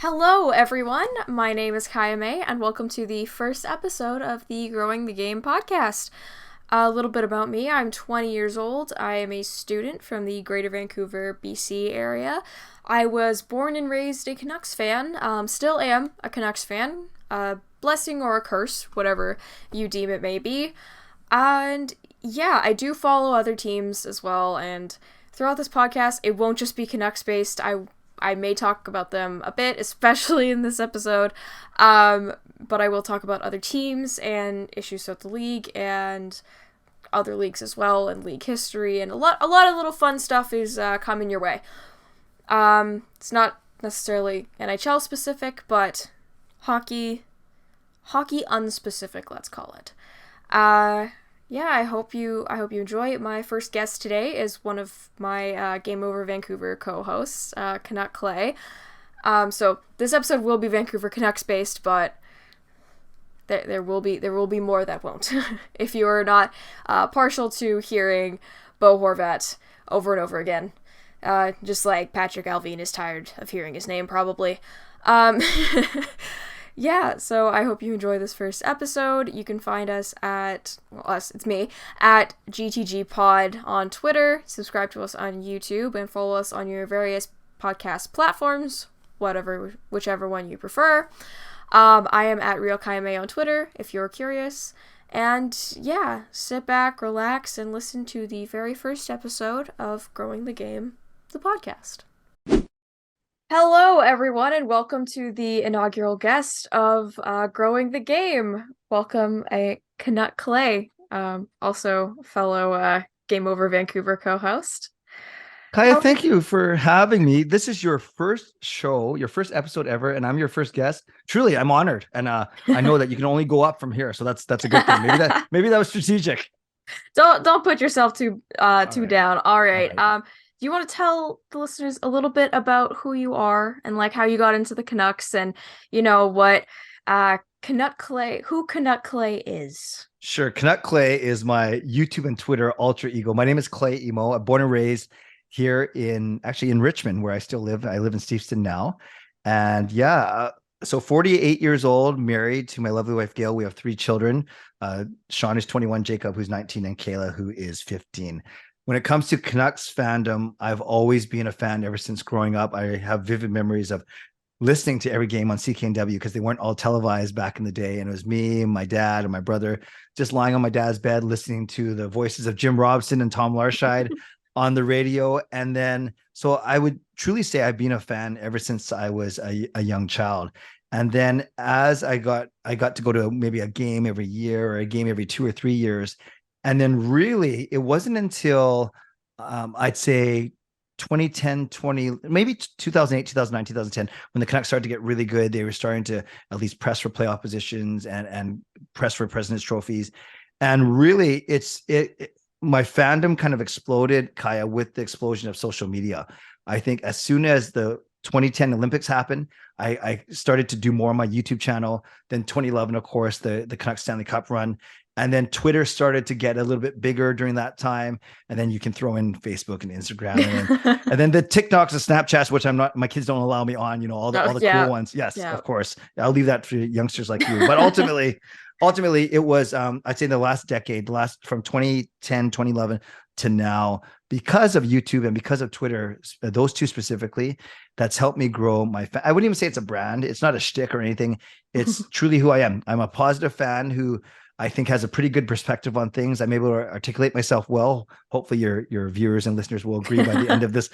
Hello, everyone. My name is Kaja, and welcome to the first episode of the Growing the Game podcast. A little bit about me. I'm 20 years old. I am a student from the Greater Vancouver, BC area. I was born and raised a Canucks fan. Still am a Canucks fan. A blessing or a curse, whatever you deem it may be. And yeah, I do follow other teams as well. And throughout this podcast, it won't just be Canucks based. I may talk about them a bit, especially in this episode, but I will talk about other teams and issues throughout the league and other leagues as well, and league history, and a lot of little fun stuff is coming your way. It's not necessarily NHL specific, but hockey unspecific, let's call it. Yeah, I hope you enjoy. My first guest today is one of my Game Over Vancouver co-hosts, Canuck Clay. So this episode will be Vancouver Canucks based, but there will be more that won't. If you are not partial to hearing Bo Horvat over and over again, just like Patrick Alvin is tired of hearing his name, probably. Yeah, so I hope you enjoy this first episode. You can find us at, it's me, at GTG Pod on Twitter, subscribe to us on YouTube, and follow us on your various podcast platforms, whichever one you prefer. I am at Real Kaime on Twitter, if you're curious. And yeah, sit back, relax, and listen to the very first episode of Growing the Game, the podcast. Hello, everyone, and welcome to the inaugural guest of Growing the Game. Welcome, a Canuck Clay, also fellow Game Over Vancouver co-host. Kaya, thank you for having me. This is your first show, your first episode ever, and I'm your first guest. Truly, I'm honored, and I know that you can only go up from here, so that's a good thing. Maybe that was strategic. Don't put yourself too right. down. All right. Do you want to tell the listeners a little bit about who you are and like how you got into the Canucks and what Canuck Clay, who Canuck Clay is? Sure. Canuck Clay is my YouTube and Twitter alter ego. My name is Clay Imoo. I'm born and raised here in Richmond, where I still live. I live in Steveston now. And yeah, so 48 years old, married to my lovely wife, Gail. We have 3 children. Sean is 21, Jacob, who's 19, and Kayla, who is 15. When it comes to Canucks fandom, I've always been a fan ever since growing up. I have vivid memories of listening to every game on CKNW because they weren't all televised back in the day. And it was me, my dad, and my brother just lying on my dad's bed, listening to the voices of Jim Robson and Tom Larscheid on the radio. And then, so I would truly say I've been a fan ever since I was a young child. And then as I got to go to maybe a game every year or a game every 2 or 3 years. And then really, it wasn't until I'd say 2010, maybe 2008, 2009, 2010, when the Canucks started to get really good. They were starting to at least press for playoff positions and press for President's trophies. And really, my fandom kind of exploded, Kaya, with the explosion of social media. I think as soon as the 2010 Olympics happened, I started to do more on my YouTube channel. Then 2011, of course, the Canucks Stanley Cup run. And then Twitter started to get a little bit bigger during that time. And then you can throw in Facebook and Instagram. And then the TikToks and Snapchats, which my kids don't allow me on, all the cool ones. Yes, of course. I'll leave that for youngsters like you. But ultimately it was, I'd say the last decade, from 2010, 2011 to now, because of YouTube and because of Twitter, those two specifically, that's helped me grow I wouldn't even say it's a brand. It's not a shtick or anything. It's truly who I am. I'm a positive fan who I think has a pretty good perspective on things. I'm able to articulate myself well. Hopefully your viewers and listeners will agree by the end of this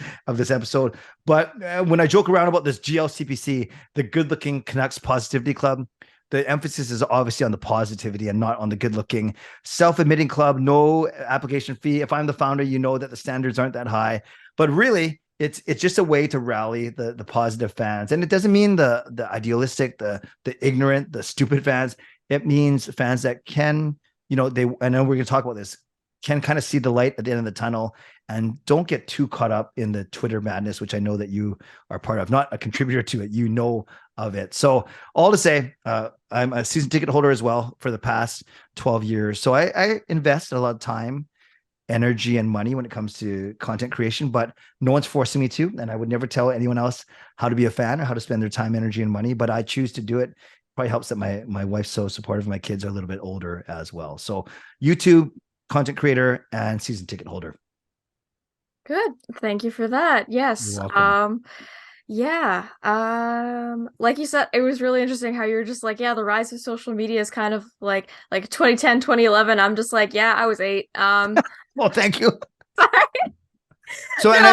episode. But when I joke around about this GLCPC, the Good Looking Canucks Positivity Club, the emphasis is obviously on the positivity and not on the good looking. Self-admitting club, no application fee. If I'm the founder, you know that the standards aren't that high. But really, it's just a way to rally the positive fans. And it doesn't mean the idealistic, the ignorant, the stupid fans. It means fans that can, I know we're going to talk about this, can kind of see the light at the end of the tunnel and don't get too caught up in the Twitter madness, which I know that you are part of, not a contributor to it, of it. So all to say, I'm a season ticket holder as well for the past 12 years. So I invest a lot of time energy and money when it comes to content creation, but no one's forcing me to. And I would never tell anyone else how to be a fan or how to spend their time, energy, and money, but I choose to do it. Probably helps that my wife's so supportive. My kids are a little bit older as well. So YouTube, content creator, and season ticket holder. Good. Thank you for that. You're Yes. welcome. Yeah. Like you said, it was really interesting how you were just like, yeah, the rise of social media is kind of like 2010, 2011. I'm just like, yeah, I was 8. Well, thank you. So, and No.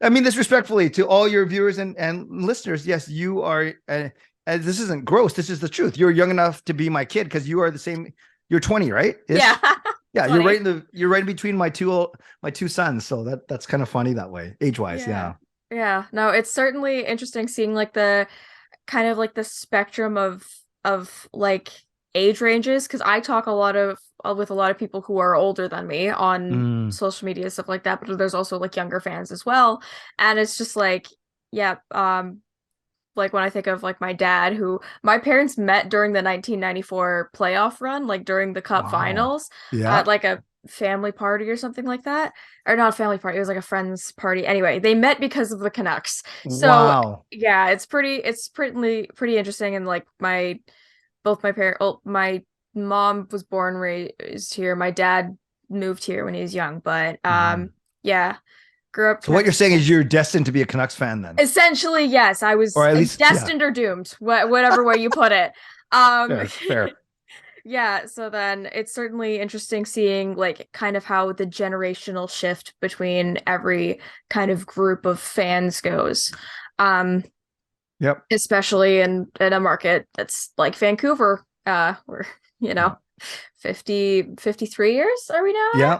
I mean this respectfully to all your viewers and listeners. Yes, you are. This isn't gross. This is the truth. You're young enough to be my kid because you are the same. You're 20, right? Yeah. Ish. Yeah, 20. you're right in between my two sons. So that's kind of funny that way, age wise. Yeah. Yeah. Yeah. No, it's certainly interesting seeing like the kind of like the spectrum of like age ranges because I talk a lot of with a lot of people who are older than me on Mm. social media stuff like that, but there's also like younger fans as well. And it's just like, yeah, like when I think of like my dad, who my parents met during the 1994 playoff run, like during the Cup Wow. finals, Yeah. at like a family party or something like that. Or not a family party, it was like a friend's party. Anyway, they met because of the Canucks. So Wow. yeah, it's pretty interesting. And like both my parents, oh, my mom was born raised here. My dad moved here when he was young, but Mhm. yeah, grew up So what you're Canucks saying is fans. you're destined to be a Canucks fan then, Essentially, yes, I or was at least, yeah. destined or doomed, whatever way you put it. Um, Fair. Fair. yeah, so then it's certainly interesting seeing like kind of how the generational shift between every kind of group of fans goes. Um, Yep. Especially in a market that's like Vancouver, where, you Yeah. know, 53 years are we now at? Yeah.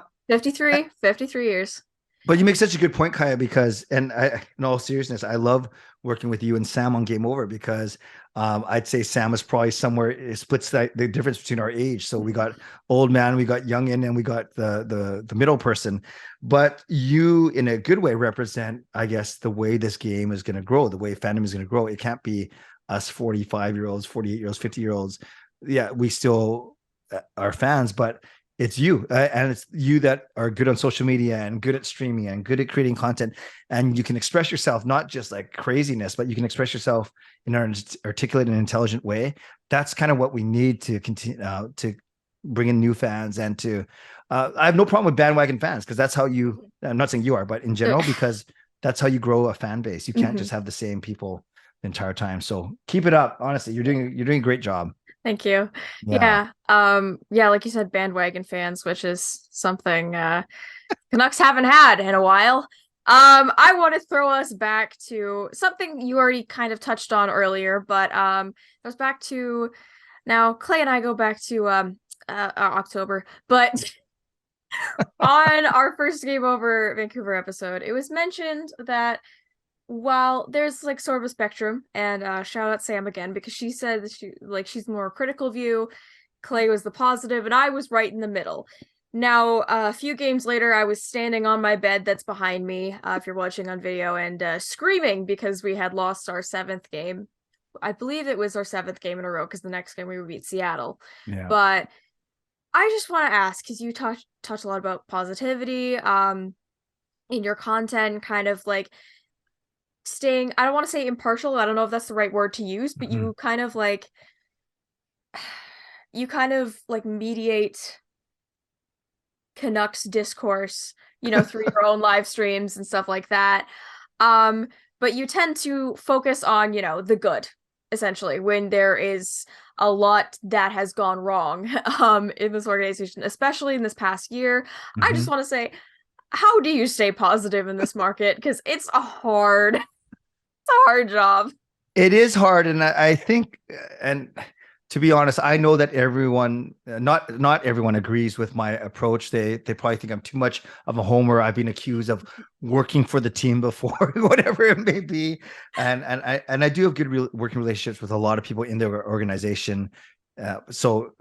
53 years. But you make such a good point, Kaya, because, and in all seriousness, I love working with you and Sam on Game Over because I'd say Sam is probably somewhere, it splits the difference between our age. So we got old man, we got young and we got the middle person. But you, in a good way, represent, I guess, the way this game is going to grow, the way fandom is going to grow. It can't be us 45-year-olds, 48-year-olds, 50-year-olds. Yeah, we still are fans, but it's you, and it's you that are good on social media and good at streaming and good at creating content, and you can express yourself not just like craziness, but you can express yourself in an articulate and intelligent way. That's kind of what we need to continue to bring in new fans and to I have no problem with bandwagon fans because that's how you, I'm not saying you are, but in general, because that's how you grow a fan base. You can't Mhm. just have the same people the entire time. So keep it up. Honestly, you're doing a great job. Thank you. Yeah. Yeah. Yeah, like you said, bandwagon fans, which is something Canucks haven't had in a while. I want to throw us back to something you already kind of touched on earlier, but it was back to now Clay and I go back to October, but on our first Game Over Vancouver episode, it was mentioned that while there's like sort of a spectrum, and shout out Sam again because she said that she's more critical view. Clay was the positive, and I was right in the middle. Now, a few games later, I was standing on my bed that's behind me, if you're watching on video, and screaming because we had lost our 7th game. I believe it was our 7th game in a row because the next game we would beat Seattle. Yeah. But I just want to ask because you touch a lot about positivity in your content, kind of like staying, I don't want to say impartial, I don't know if that's the right word to use, but Mhm. you kind of like mediate Canucks discourse, through your own live streams and stuff like that. Um, but you tend to focus on, the good, essentially, when there is a lot that has gone wrong in this organization, especially in this past year. I just Mhm. want to say, how do you stay positive in this market? Because it's a hard job. It is hard, and I think, and to be honest, I know that everyone, not everyone agrees with my approach. They probably think I'm too much of a homer. I've been accused of working for the team before, whatever it may be, and I do have good working relationships with a lot of people in their organization. So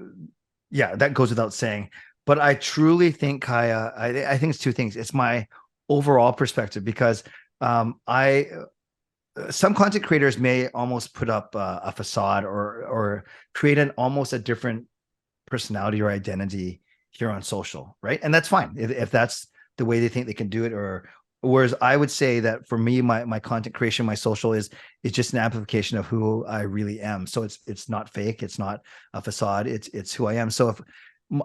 yeah, that goes without saying. But I truly think, Kaya, I think it's two things. It's my overall perspective because I some content creators may almost put up a facade or create an almost a different personality or identity here on social, right? And that's fine if that's the way they think they can do it. Or whereas I would say that for me, my content creation, my social is just an amplification of who I really am. So it's not fake, it's not a facade, it's who I am. So if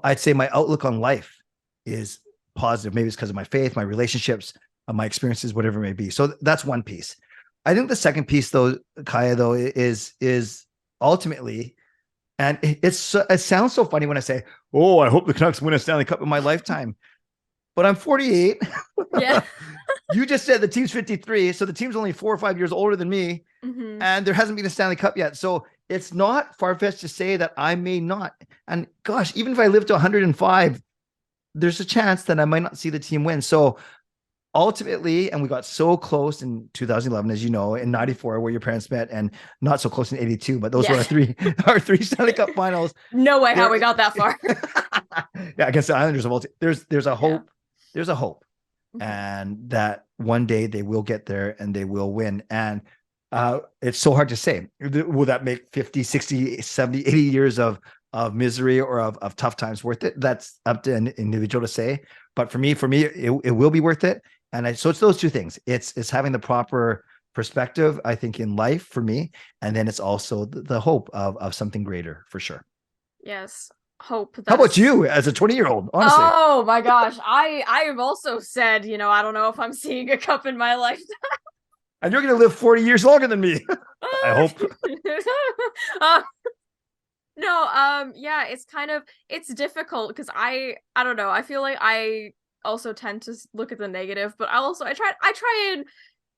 I'd say my outlook on life is positive, maybe it's because of my faith, my relationships, my experiences, whatever it may be. So that's one piece. I think the second piece, though, Kaja, though, is ultimately, and it sounds so funny when I say, "Oh, I hope the Canucks win a Stanley Cup in my lifetime," but I'm 48. Yeah. You just said the team's 53, so the team's only 4 or 5 years older than me, and there hasn't been a Stanley Cup yet. So it's not far-fetched to say that I may not. And gosh, even if I live to 105, there's a chance that I might not see the team win. So ultimately, and we got so close in 2011, as you know, in '94, where your parents met, and not so close in '82, but those were our three Stanley Cup finals. No way how we got that far. Yeah, against the Islanders of all. There's a hope. There's a hope, and that one day they will get there and they will win. And it's so hard to say. Will that make 50, 60, 70, 80 years of misery or of tough times worth it? That's up to an individual to say. But for me, it will be worth it. And so it's those two things. It's having the proper perspective, I think, in life for me. And then it's also the hope of something greater for sure. Yes. Hope. How about you as a 20-year-old? Honestly. Oh my gosh. I have also said, I don't know if I'm seeing a cup in my life. And you're going to live 40 years longer than me. I hope. Yeah, it's difficult because I don't know. I feel like I also tend to look at the negative, but I try and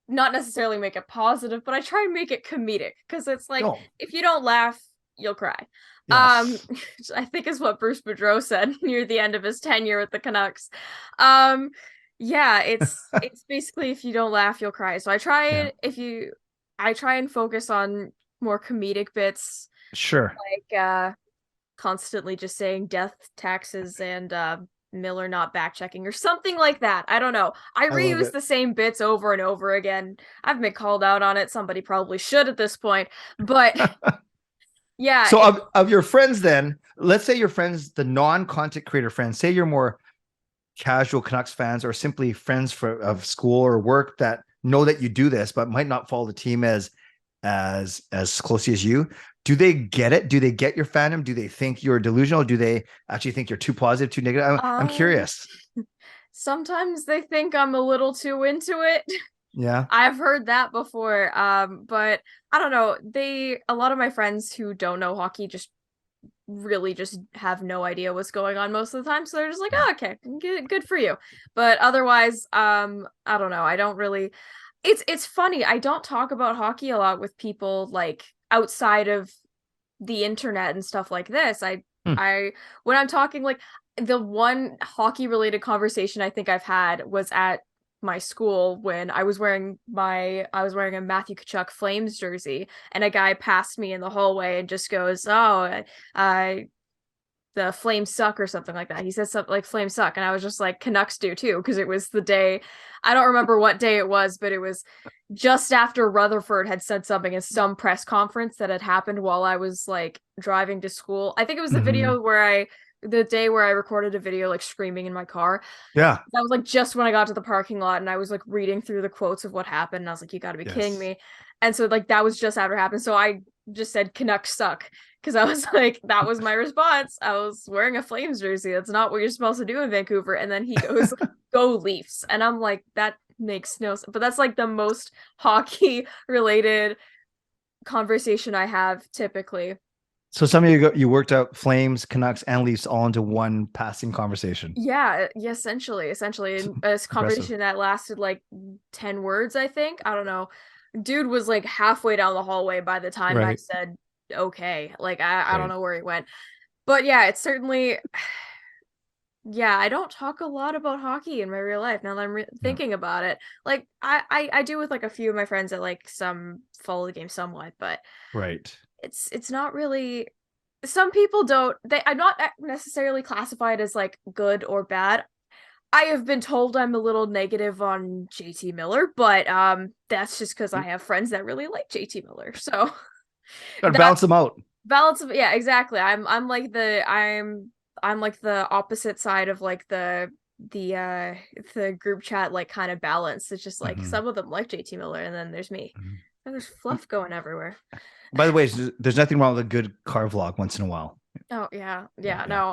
not necessarily make it positive, but I try and make it comedic because it's like if you don't laugh, you'll cry. Yes. I think is what Bruce Boudreau said near the end of his tenure with the Canucks. Yeah, it's basically if you don't laugh, you'll cry. So I try and focus on more comedic bits. Sure. Like constantly just saying death, taxes, and Miller not back checking or something like that. I don't know. I reuse the same bits over and over again. I've been called out on it. Somebody probably should at this point. But yeah. So of your friends then, let's say your friends, the non-content creator friends, say you're more casual Canucks fans or simply friends of school or work that know that you do this, but might not follow the team as closely as you. Do they get it? Do they get your fandom? Do they think you're delusional? Do they actually think you're too positive, too negative? I'm curious. Sometimes they think I'm a little too into it. Yeah. I've heard that before. But I don't know. A lot of my friends who don't know hockey just really just have no idea what's going on most of the time. So they're just like, oh, okay, good for you. But otherwise, I don't know. I don't really. It's funny. I don't talk about hockey a lot with people like outside of the internet and stuff like this. When I'm talking, like, the one hockey related conversation I think I've had was at my school when I was wearing a Matthew Tkachuk Flames jersey, and a guy passed me in the hallway and just goes, "Oh, the Flames suck," or something like that. He said something like "Flames suck," and I was just like, "Canucks do too," because it was the day, I don't remember what day it was, but it was just after Rutherford had said something in some press conference that had happened while I was like driving to school. I think it was the day where I recorded a video like screaming in my car. Yeah. That was like just when I got to the parking lot and I was like reading through the quotes of what happened. And I was like, you got to be kidding me. And so like that was just after it happened. So I just said Canucks suck because I was like, that was my response. I was wearing a Flames jersey. That's not what you're supposed to do in Vancouver. And then he goes, go Leafs. And I'm like, that makes no sense. But that's like the most hockey related conversation I have typically. So you worked out Flames, Canucks, and Leafs all into one passing conversation. Yeah, essentially, a conversation that lasted like 10 words, I think. I don't know. Dude was like halfway down the hallway by the time I said okay. Like I don't know where he went. But yeah, it's certainly yeah, I don't talk a lot about hockey in my real life now that I'm thinking about it. Like I do with like a few of my friends that like some follow the game somewhat, but it's not really. Some people don't. I'm not necessarily classified as like good or bad. I have been told I'm a little negative on JT Miller, but that's just because I have friends that really like JT Miller. So gotta balance them out. Yeah, exactly. I'm I'm like the opposite side of like the group chat like kind of balance. It's just like Mhm. some of them like JT Miller, and then there's me. Mhm. And there's fluff going everywhere. By the way, there's nothing wrong with a good car vlog once in a while. Oh yeah, Yeah, yeah. yeah. No,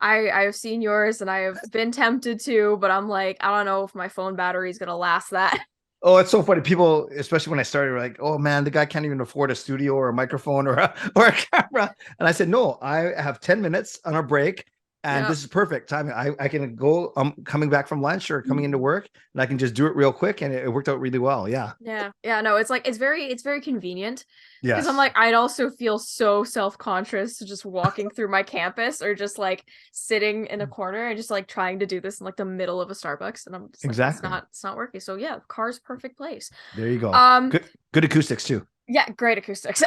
I have seen yours, and I have been tempted to, but I'm like, I don't know if my phone battery is gonna last that. Oh, it's so funny. People, especially when I started, were like, "Oh man, the guy can't even afford a studio or a microphone or a camera." And I said, "No, I have 10 minutes on a break, and Yeah. this is perfect timing. I can go. I'm coming back from lunch or coming into work, and I can just do it real quick, and it worked out really well. Yeah. Yeah. Yeah, no, it's like it's very convenient because I'm Yes. like I'd also feel so self-conscious just walking through my campus or just like sitting in a corner and just like trying to do this in like the middle of a Starbucks, and I'm just like Exactly. it's not working. So yeah, car's perfect place. There you go. Um Good acoustics too. yeah, great acoustics.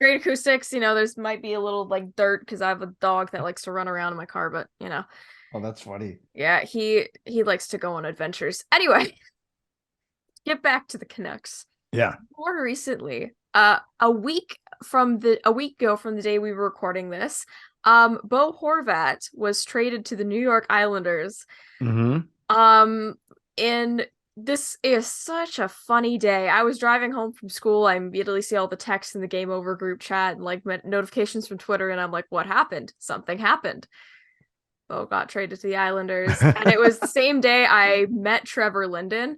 Great acoustics, there's might be a little like dirt because I have a dog that likes to run around in my car, but Oh, that's funny. yeah, he likes to go on adventures. Anyway, get back to the Canucks. Yeah. More recently, a week ago from the day we were recording this, Bo Horvat was traded to the New York Islanders. Hmm. Um, and this is such a funny day. I was driving home from school. I immediately see all the texts in the Game Over group chat and like notifications from Twitter, and I'm like, what happened? Something happened. Bo got traded to the Islanders, and it was the same day I met Trevor Linden.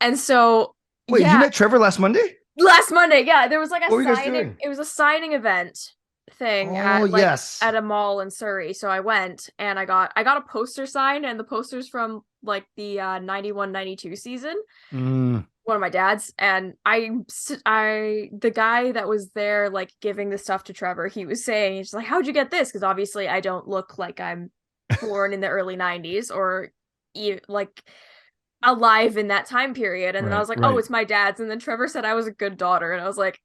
And so, Wait, you yeah, met Trevor last Monday? last Monday, yeah, there was like a What were you guys signing. doing? It was a signing event thing Oh, at like yes. at a mall in Surrey. So I went and I got a poster signed, and the posters from like the 91-92 season. Mm, One of my dad's, and the guy that was there like giving the stuff to Trevor, he was saying, he's like, how'd you get this? Because obviously I don't look like I'm born in the early 90s or like alive in that time period. And then I right, was like, oh, right. it's my dad's. And then Trevor said I was a good daughter. And I was like,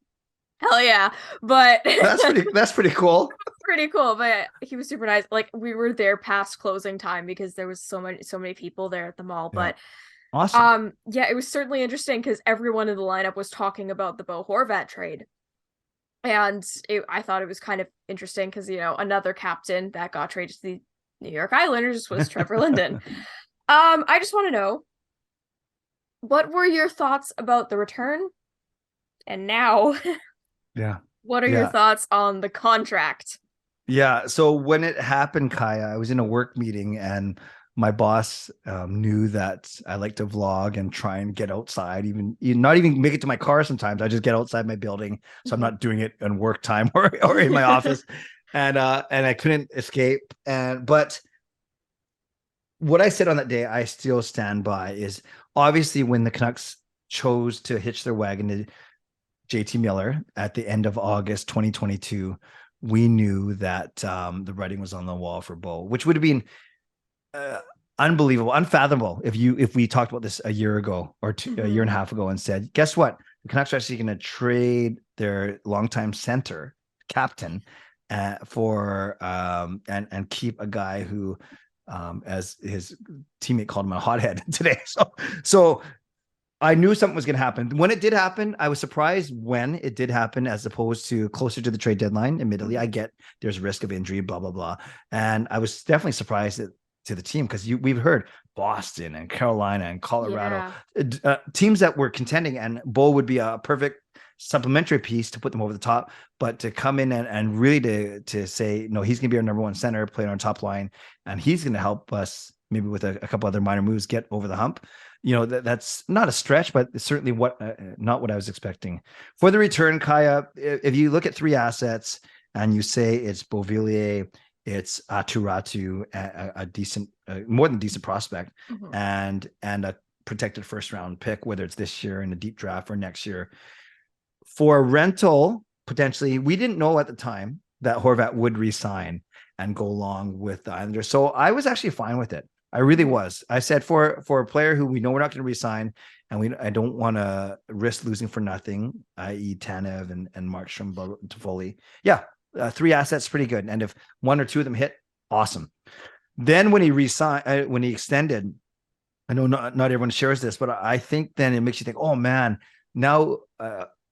hell yeah. But That's pretty cool. pretty cool. But he was super nice. Like we were there past closing time because there was so many people there at the mall. Yeah. But Awesome. yeah, it was certainly interesting because everyone in the lineup was talking about the Bo Horvat trade. And I thought it was kind of interesting because, another captain that got traded to the New York Islanders was Trevor Linden. I just want to know, what were your thoughts about the return? And now, Yeah. what are your Yeah. thoughts on the contract? Yeah. So when it happened, Kaya, I was in a work meeting and my boss knew that I like to vlog and try and get outside, even not even make it to my car sometimes. I just get outside my building. So I'm not doing it in work time or in my office. And I couldn't escape. But what I said on that day, I still stand by is obviously when the Canucks chose to hitch their wagon to JT Miller at the end of August 2022, we knew that the writing was on the wall for Bo, which would have been uh, unbelievable, unfathomable if we talked about this a year ago or a year and a half ago and said, guess what? The Canucks are actually going to trade their longtime center captain for and keep a guy who as his teammate called him a hothead today. So I knew something was going to happen. When it did happen, I was surprised when it did happen, as opposed to closer to the trade deadline. Admittedly, I get there's risk of injury, blah blah blah, and I was definitely surprised to the team because we've heard Boston and Carolina and Colorado, teams that were contending, and Bo would be a perfect supplementary piece to put them over the top. But to come in and really to say no, he's going to be our number one center, playing on top line, and he's going to help us maybe with a couple other minor moves get over the hump. That's not a stretch, but certainly not what I was expecting for the return. Kaya, if you look at three assets and you say it's Beauvillier, it's Aturatu, a decent, more than decent prospect, and a protected first round pick, whether it's this year in a deep draft or next year for a rental potentially. We didn't know at the time that Horvat would resign and go along with the Islanders, so I was actually fine with it. I really was. I said for a player who we know we're not going to resign, and I don't want to risk losing for nothing, i.e. Tanev and Markstrom, Toffoli. Yeah, three assets, pretty good. And if one or two of them hit, awesome. Then when he resigned, when he extended, I know not everyone shares this, but I think then it makes you think, oh man, now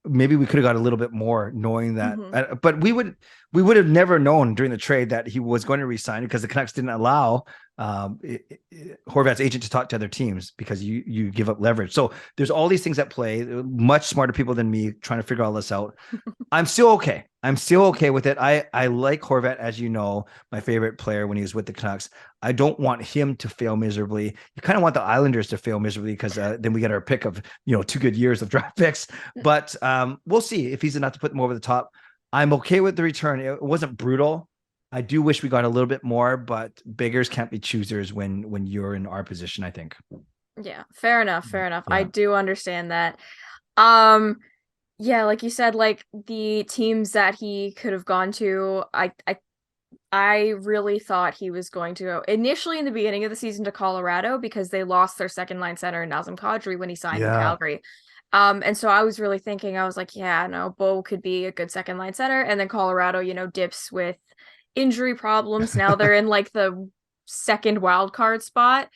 maybe we could have got a little bit more, knowing that. But we we would have never known during the trade that he was going to resign because the Canucks didn't allow Horvat's agent to talk to other teams because you give up leverage. So there's all these things at play. Much smarter people than me trying to figure all this out. I'm still okay. I'm still okay with it. I like Horvat, as you know, my favorite player when he was with the Canucks. I don't want him to fail miserably. You kind of want the Islanders to fail miserably because then we get our pick of 2 good years of draft picks. But we'll see if he's enough to put them over the top. I'm okay with the return. It wasn't brutal. I do wish we got a little bit more, but beggars can't be choosers when you're in our position, I think. Yeah, fair enough, fair enough. I Yeah. do understand that. Um, yeah, like you said, like the teams that he could have gone to, I really thought he was going to go initially in the beginning of the season to Colorado because they lost their second line center Nazem Kadri when he signed with Yeah. Calgary. And so I was really thinking, I was like, yeah, no, Bo could be a good second line center. And then Colorado, dips with injury problems. Now they're in like the second wild card spot,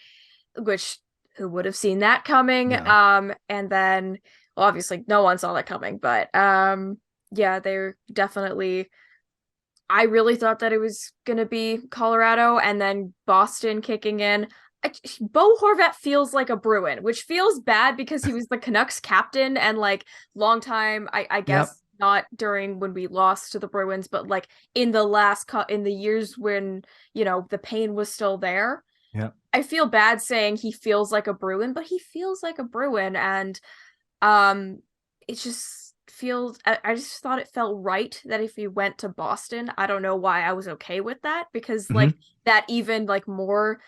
which who would have seen that coming? Yeah. And then well, obviously no one saw that coming, but yeah, they're definitely I really thought that it was gonna be Colorado and then Boston kicking in. Bo Horvat feels like a Bruin, which feels bad because he was the Canucks captain and like long time. I Yep. guess not during when we lost to the Bruins, but like in the years when the pain was still there. Yep. I feel bad saying he feels like a Bruin, but he feels like a Bruin, and um, it just feels. I just thought it felt right that if he went to Boston, I don't know why I was okay with that because Mm-hmm. like that even like more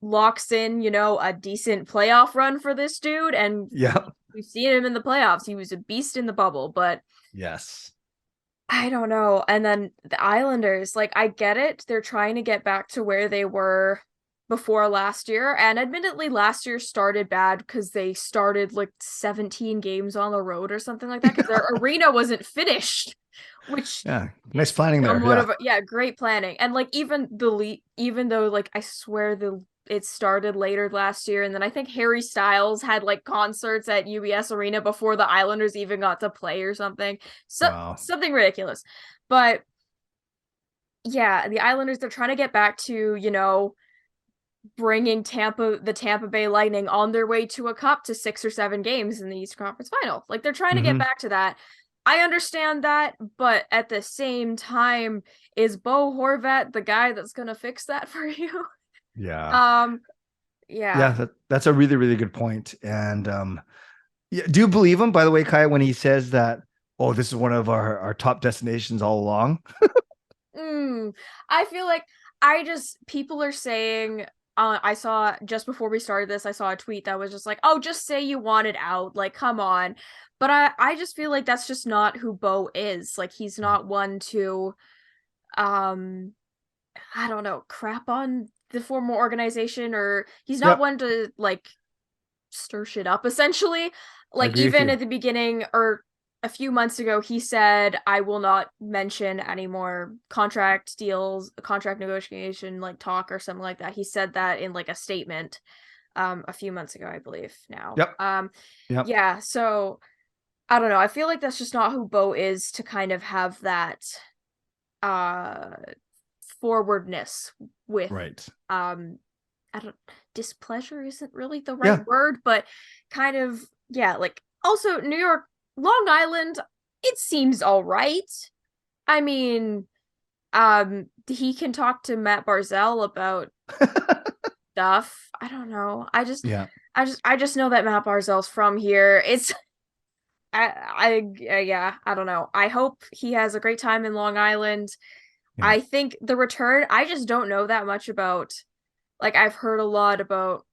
locks in, a decent playoff run for this dude, and Yep. we've seen him in the playoffs. He was a beast in the bubble, but Yes. I don't know. And then the Islanders, like I get it. They're trying to get back to where they were before last year. And admittedly, last year started bad because they started like 17 games on the road or something like that because their arena wasn't finished, which Yeah. Nice is planning there. somewhat Yeah. of a yeah, great planning. And like even though like I swear it started later last year, and then I think Harry Styles had like concerts at UBS Arena before the Islanders even got to play or something. So Wow. something ridiculous. But yeah, the Islanders they're trying to get back to, bringing the Tampa Bay Lightning on their way to a cup to 6 or 7 games in the Eastern Conference Final. Like they're trying to get Mm-hmm. back to that. I understand that, but at the same time, is Bo Horvat the guy that's gonna fix that for you? Yeah. Um, Yeah. yeah. That's a really, really good point. And yeah, do you believe him, by the way, Kai, when he says that, oh, this is one of our top destinations all along? I feel like people are saying I saw just before we started this, I saw a tweet that was just like, "Oh, just say you want it out, like come on." But I just feel like that's just not who Bo is. Like he's not one to um I don't know, crap on the former organization, or he's not Yep. one to like stir shit up essentially. I Like agree with even you. at the beginning or a few months ago he said I will not mention any more contract deals, contract negotiation like talk or something like that. He said that in like a statement a few months ago, I believe now. Yep. Yep. Yeah, so I don't know. I feel like that's just not who Bo is to kind of have that uh forwardness with Right. um I don't displeasure isn't really the right Yeah. word, but kind of yeah, like also New York, Long Island, it seems all right. I mean, he can talk to Matt Barzell about stuff. I don't know. Yeah. I just know that Matt Barzell's from here. It's yeah, I don't know. I hope he has a great time in Long Island. Yeah. I think the return, I just don't know that much about like I've heard a lot about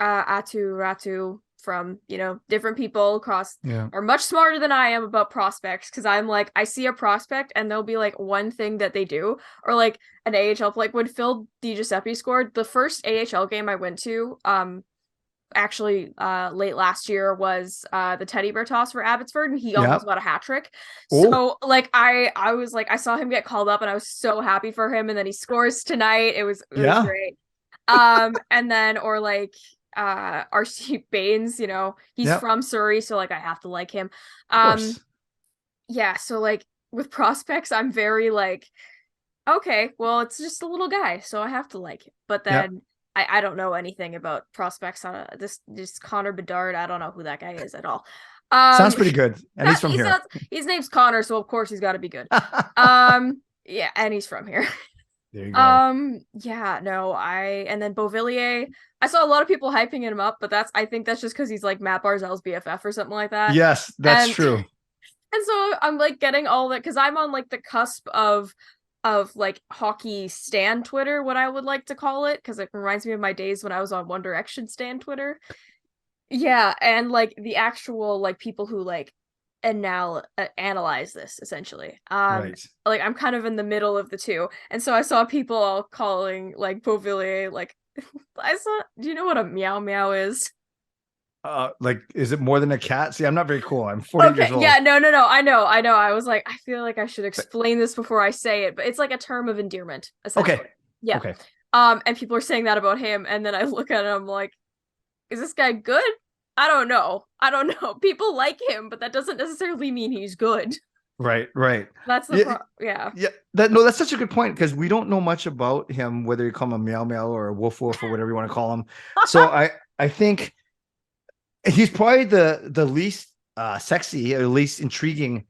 Atu Ratu from, different people across Yeah. are much smarter than I am about prospects because I'm like, I see a prospect and there'll be like one thing that they do, or like an AHL, like when Phil DiGiuseppe scored the first AHL game I went to, actually late last year was the teddy bear toss for Abbotsford and he Yeah. almost got a hat trick. Oh, So like I was like I saw him get called up and I was so happy for him, and then he scores tonight. It was yeah. great. And then or like RC Baines, he's Yep. from Surrey, so like I have to like him. Of Um course. yeah, so like with prospects, I'm very like, okay, well, it's just a little guy, so I have to like it. But Yeah. then I don't know anything about prospects on this Connor Bedard. I don't know who that guy is at all. Sounds Um, pretty good. And he's from he here. sounds his name's Connor, so of course he's got to be good. Yeah, and he's from here. There you go. Yeah, no, and then Beauvillier, I saw a lot of people hyping him up, but I think that's just because he's like Matt Barzell's BFF or something like that. Yes, that's And true. and so I'm like getting all that because I'm on like the cusp of like hockey stan Twitter, what I would like to call it, because it reminds me of my days when I was on One Direction stan Twitter. Yeah, and like the actual like people who like analyze this essentially. Right. Like I'm kind of in the middle of the two, and so I saw people all calling like Beauvillier like I saw. Do you know what a meow meow is? Like, is it more than a cat? See, I'm not very cool. I'm 48 Okay, years old. yeah, no, I know. I was like, I feel like I should explain this before I say it, but it's like a term of endearment, Okay. essentially. Yeah. Okay. And people are saying that about him, and then I look at him like, is this guy good? I don't know. I don't know. People like him, but that doesn't necessarily mean he's good. Right. Right. That's the Yeah. yeah. Yeah. That's such a good point because we don't know much about him, whether you call him a meow meow or a woof woof or whatever you want to call him. So I think he's probably the least sexy or least intriguing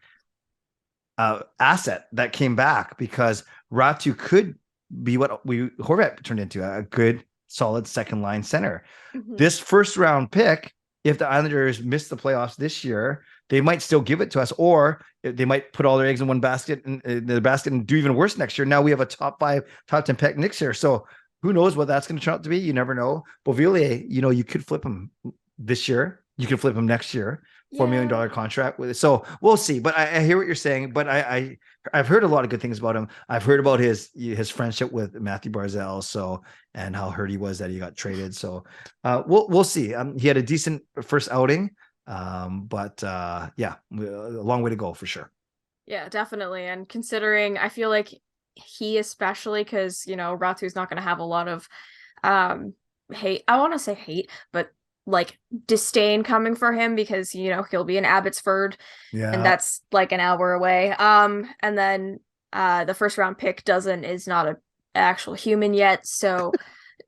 asset that came back because Ratu could be what Horvat turned into, a good solid second line center. This first round pick, if the Islanders miss the playoffs this year, they might still give it to us, or they might put all their eggs in one basket and do even worse next year. Now we have a top 5, top 10 pick next year. So who knows what that's going to turn out to be? You never know. Beauvillier, you could flip him this year. You could flip him next year. $4 million contract with it. So we'll see. But I hear what you're saying. But I've heard a lot of good things about him. I've heard about his friendship with Matthew Barzell. So, and how hurt he was that he got traded. So we'll see. He had a decent first outing. But yeah, a long way to go for sure. Yeah, definitely. And considering I feel like he especially because, Ratu's not gonna have a lot of hate. I want to say hate, but like disdain coming for him because, he'll be in Abbotsford and Yeah. that's like an hour away. And then the first round pick is not a actual human yet, so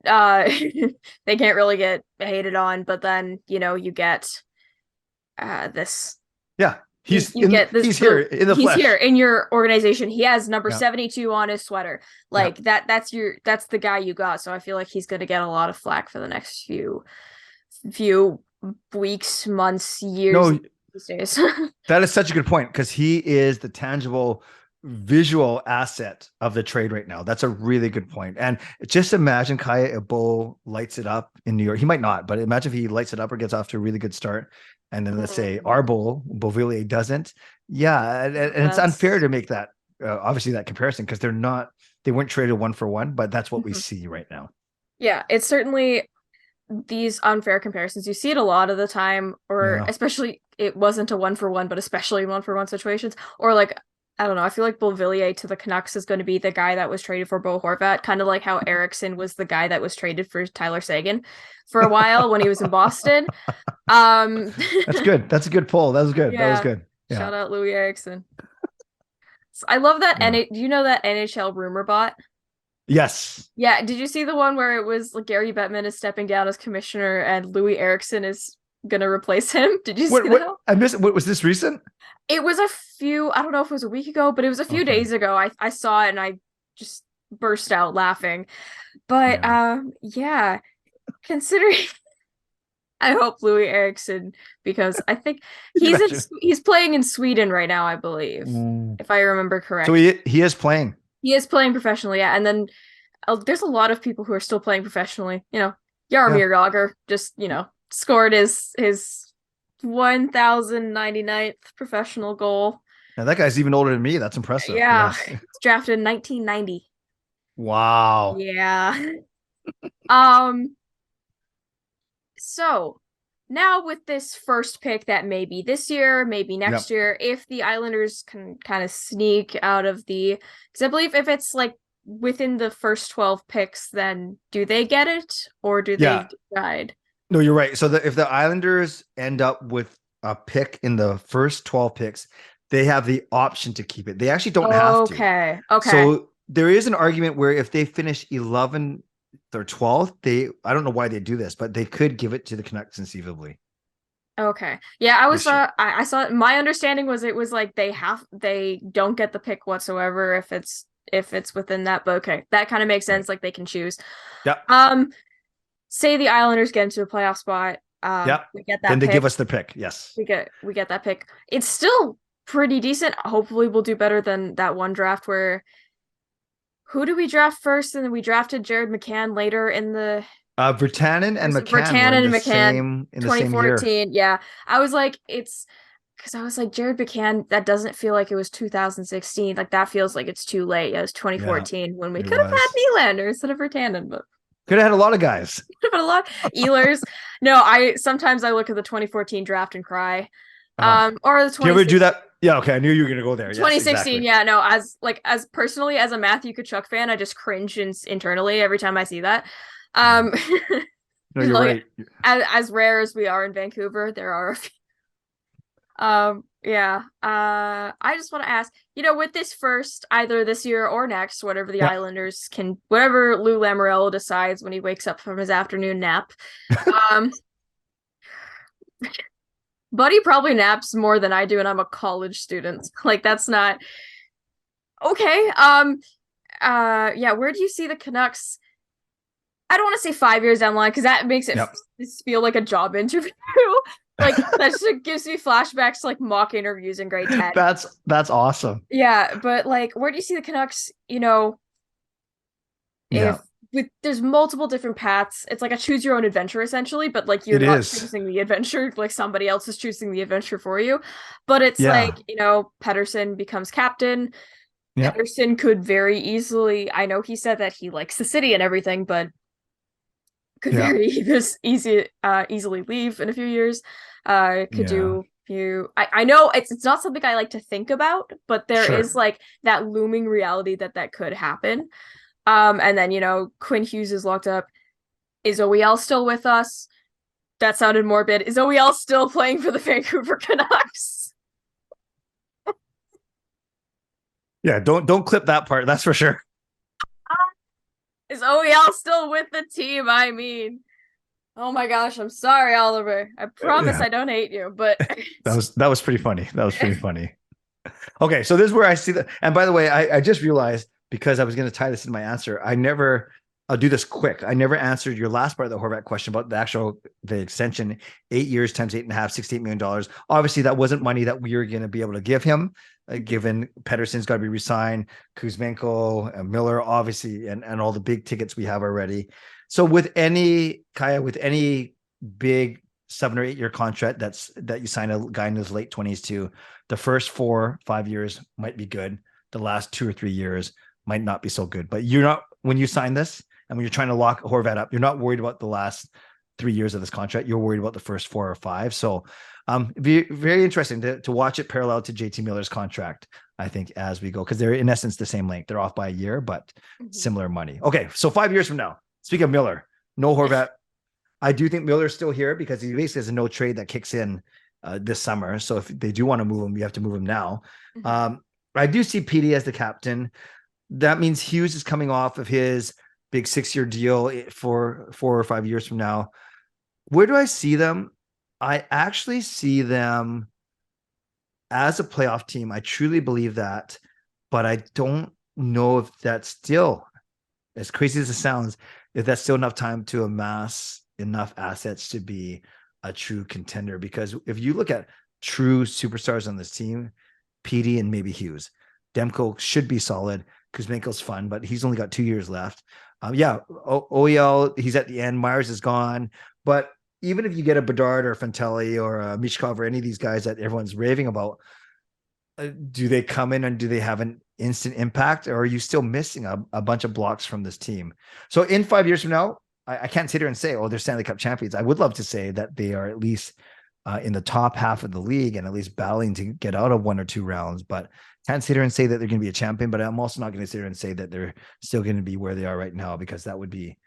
they can't really get hated on, but then, you get this Yeah. you get this he's here in the he's flesh. here in your organization. He has number Yeah. 72 on his sweater. Like that's the guy you got. So I feel like he's going to get a lot of flack for the next few weeks, months, years No, these days. that is such a good point because he is the tangible visual asset of the trade right now. That's a really good point. And just imagine Kaja Imo lights it up in New York. He might not, but imagine if he lights it up or gets off to a really good start. And then let's say our Beauvillier doesn't. Yeah. And it's unfair to make that, obviously that comparison because they weren't traded 1-for-1, but that's what we see right now. Yeah, it's certainly these unfair comparisons. You see it a lot of the time, or especially it wasn't a 1-for-1, but especially in 1-for-1 situations, or like, I don't know, I feel like Beauvillier to the Canucks is going to be the guy that was traded for Bo Horvat, kind of like how Eriksson was the guy that was traded for Tyler Seguin for a while when he was in Boston. That's good. That's a good pull. That was good. Yeah. That was good. Yeah. Shout out Louis Eriksson. I love that. Yeah. Do you know that NHL rumor bot? Yes. Yeah. Did you see the one where it was like Gary Bettman is stepping down as commissioner and Louis Eriksson is gonna replace him? Did you see that? I missed it. What was this recent? It was I don't know if it was a week ago, but it was a few days ago. I saw it and I just burst out laughing. But yeah, considering I hope Louis Eriksson, because I think he's playing in Sweden right now, I believe, if I remember correctly. So he is playing. He is playing professionally, yeah. And then there's a lot of people who are still playing professionally. Jaromir Jagr just scored his 1099th professional goal. Now that guy's even older than me. That's impressive. Yeah, drafted in 1990. Wow. Yeah. So now with this first pick that may be this year, maybe next year, if the Islanders can kind of sneak out of because I believe if it's like within the first 12 picks, then do they get it or do they decide? No, you're right. So if the Islanders end up with a pick in the first 12 picks, they have the option to keep it. They actually don't have to. Okay. Okay. So there is an argument where if they finish 11th or 12th, I don't know why they do this, but they could give it to the Canucks conceivably Okay. Yeah, this year. I saw my understanding was it was like they don't get the pick whatsoever if it's within that, but okay. That kind of makes Right. sense, like they can choose. Yep. Um, say the Islanders get into a playoff spot, Yep. we get Then that they give pick. us the pick. Yes. We get that pick. It's still pretty decent. Hopefully we'll do better than that one draft where who did we draft first and then we drafted Jared McCann later in the Virtanen and McCann were Vertanen and McCann in the same year. 2014. Yeah. I was like, it's because I was like, Jared McCann, that doesn't feel like it was 2016. Like that feels like it's too late. It was Yeah, 2014 when we it could have had was. Nylander instead of Vertanen, but Could have had a lot of guys. but a lot Ehlers. No, I sometimes I look at the 2014 draft and cry. Uh-huh. Or the Do you ever do 2016 that? Yeah, okay. I knew you were gonna go there. Yes, 2016, exactly. yeah, no, as personally as a Matthew Tkachuk fan, I just cringe internally every time I see that. Yeah. Um, No, you're like right. as rare as we are in Vancouver, there are a few. Yeah. I just want to ask, with this first, either this year or next, whatever the Yeah. Islanders can, whatever Lou Lamoriello decides when he wakes up from his afternoon nap. Um, Buddy probably naps more than I do, and I'm a college student. Like that's not okay. Yeah, where do you see the Canucks? I don't want to say 5 years down the line because that makes it Yep. feel like a job interview. Like that just gives me flashbacks to like mock interviews in grade 10. That's awesome. Yeah, but like where do you see the Canucks, if Yeah, there's multiple different paths. It's like a choose your own adventure essentially, but like you're it not is. choosing the adventure, like somebody else is choosing the adventure for you. But it's Yeah. like, Pedersen becomes captain. Yep. Pedersen could very easily, I know he said that he likes the city and everything, but could Yeah. easily leave in a few years. Could Yeah. do few. I know it's not something I like to think about, but there Sure. is like that looming reality that could happen. And then Quinn Hughes is locked up. Is OEL still with us? That sounded morbid. Is OEL still playing for the Vancouver Canucks? Yeah, don't clip that part. That's for sure. Is OEL still with the team? I mean, oh my gosh, I'm sorry, Oliver. I promise Yeah. I don't hate you, but That was pretty funny. That was pretty funny. Okay, so this is where I see that. And by the way, I just realized because I was going to tie this in my answer, I'll do this quick. I never answered your last part of the Horvat question about the extension, 8 years times eight and a half, $68 million. Obviously, that wasn't money that we were going to be able to give him, given Pedersen's got to be resigned, Kuzmenko, and Miller, obviously, and all the big tickets we have already. So with any big 7 or 8 year contract that you sign a guy in his late 20s to, the first 4 or 5 years might be good. The last 2 or 3 years might not be so good. But you're not, when you sign this and when you're trying to lock Horvat up, you're not worried about the last 3 years of this contract. You're worried about the first 4 or 5. So very interesting to watch it parallel to JT Miller's contract, I think, as we go, because they're in essence the same length. They're off by a year, but similar money. Okay, so 5 years from now, speaking of Miller, no Horvat. I do think Miller's still here because he basically has a no trade that kicks in this summer. So if they do want to move him, you have to move him now. I do see PD as the captain. That means Hughes is coming off of his big 6 year deal for 4 or 5 years from now. Where do I see them? I actually see them as a playoff team. I truly believe that, but I don't know if that's still, as crazy as it sounds, if that's still enough time to amass enough assets to be a true contender. Because if you look at true superstars on this team, PD and maybe Hughes, Demko should be solid. Kuzmenko's fun, but he's only got 2 years left. OEL, he's at the end. Myers is gone. But even if you get a Bedard or Fantelli or a Mishkov or any of these guys that everyone's raving about, do they come in and do they have an instant impact, or are you still missing a bunch of blocks from this team? So in 5 years from now, I can't sit here and say, oh, they're Stanley Cup champions. I would love to say that they are at least in the top half of the league and at least battling to get out of 1 or 2 rounds, but can't sit here and say that they're going to be a champion. But I'm also not going to sit here and say that they're still going to be where they are right now, because that would be,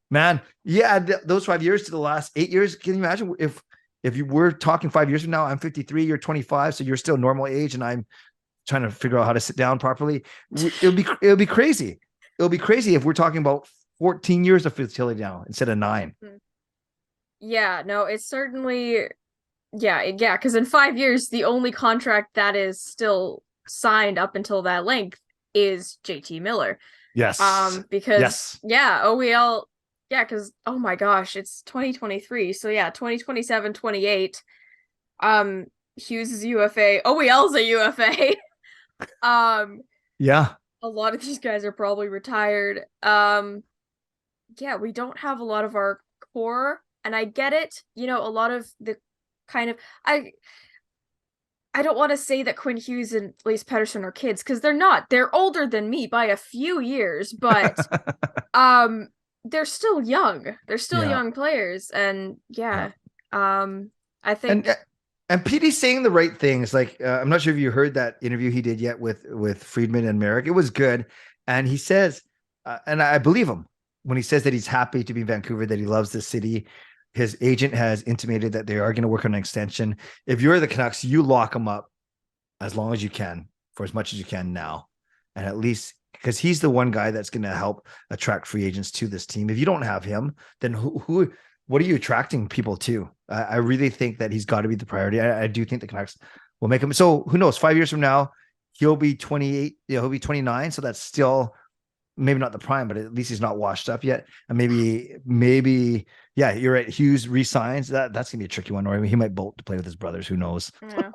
man, those 5 years to the last 8 years. Can you imagine if if you were talking 5 years from now, I'm 53, you're 25, so you're still normal age, and I'm trying to figure out how to sit down properly. It'll be crazy. It'll be crazy if we're talking about 14 years of fertility now instead of 9. Yeah, no, it's certainly yeah, because in 5 years, the only contract that is still signed up until that length is JT Miller. Yes. Because Yes. yeah, OEL, yeah, because oh my gosh, it's 2023. So yeah, 2027, 28. Hughes is UFA, OEL's a UFA. Um, Yeah. a lot of these guys are probably retired. Yeah, we don't have a lot of our core, and I get it. A lot of the kind of I don't want to say that Quinn Hughes and Lace Pedersen are kids because they're not. They're older than me by a few years, but um they're still young. They're still Yeah. young players, and Yeah. yeah. I think And Petey's saying the right things. Like I'm not sure if you heard that interview he did yet with Friedman and Merrick. It was good, and he says, and I believe him when he says that he's happy to be in Vancouver, that he loves the city. His agent has intimated that they are going to work on an extension. If you're the Canucks, you lock him up as long as you can for as much as you can now, and at least because he's the one guy that's going to help attract free agents to this team. If you don't have him, then who what are you attracting people to? I really think that he's got to be the priority. I do think the Canucks will make him. So who knows? 5 years from now, he'll be 28. He'll be 29. So that's still maybe not the prime, but at least he's not washed up yet. And maybe, yeah, you're right. Hughes resigns. That's gonna be a tricky one. Or he might bolt to play with his brothers. Who knows? yeah.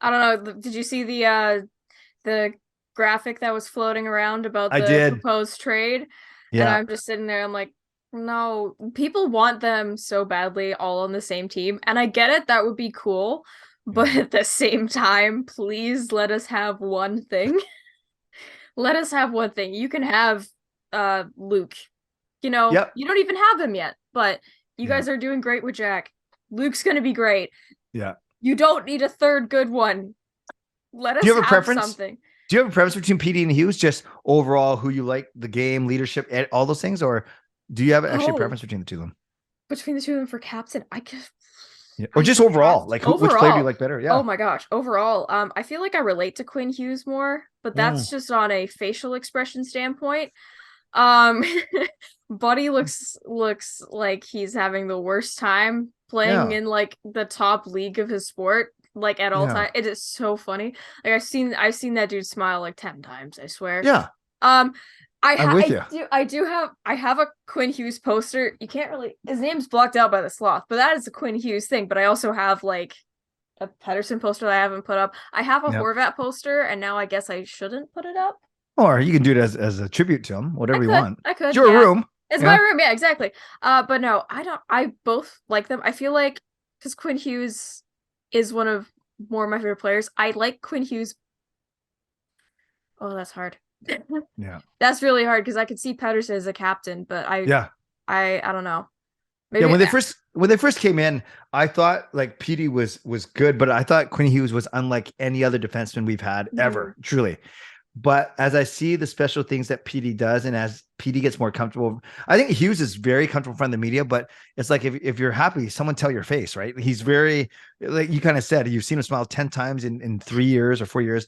I don't know. Did you see the graphic that was floating around about I the did. proposed trade? And Yeah. I'm just sitting there, I'm like, no, people want them so badly all on the same team. And I get it, that would be cool. But Yeah. at the same time, please let us have one thing. Let us have one thing. You can have Luke. Yep. You don't even have him yet, but you Yeah. guys are doing great with Jack. Luke's gonna be great. Yeah. You don't need a third good one. Let Do us you have a have preference? something. Do you have a preference between PD and Hughes? Just overall, who you like, the game, leadership, all those things, or do you have actually a Oh, preference between the two of them? between the two of them for captain, Yeah. Or I just have overall, like which player do you overall. like better? Oh Yeah. my gosh, overall, I feel like I relate to Quinn Hughes more, but Mm. that's just on a facial expression standpoint. Um, Buddy looks like he's having the worst time playing Yeah. in like the top league of his sport, like at all Yeah. time. It is so funny. Like I've seen that dude smile like 10 times, I swear. Yeah. Um, I'm with you. I have a Quinn Hughes poster. You can't really his name's blocked out by the sloth, but that is a Quinn Hughes thing. But I also have like a Pedersen poster that I haven't put up. I have a Yeah. Horvat poster, and now I guess I shouldn't put it up. Or you can do it as a tribute to him, I whatever you could. want. I It's could, your yeah. room. It's my Yeah. room, yeah, exactly. But no, I don't I both like them. I feel like because Quinn Hughes is one of more of my favorite players. I like Quinn Hughes. Oh, that's hard. Yeah. That's really hard because I could see Pedersen as a captain, but Yeah. I don't know. Yeah, Maybe when they first came in, I thought like Petey was good, but I thought Quinn Hughes was unlike any other defenseman we've had Mhm. ever, truly. But as I see the special things that Petey does, and as Petey gets more comfortable, I think Hughes is very comfortable in front of the media. But it's like if you're happy, someone tell your face, right? He's very like you kind of said, you've seen him smile 10 times in 3 years or 4 years.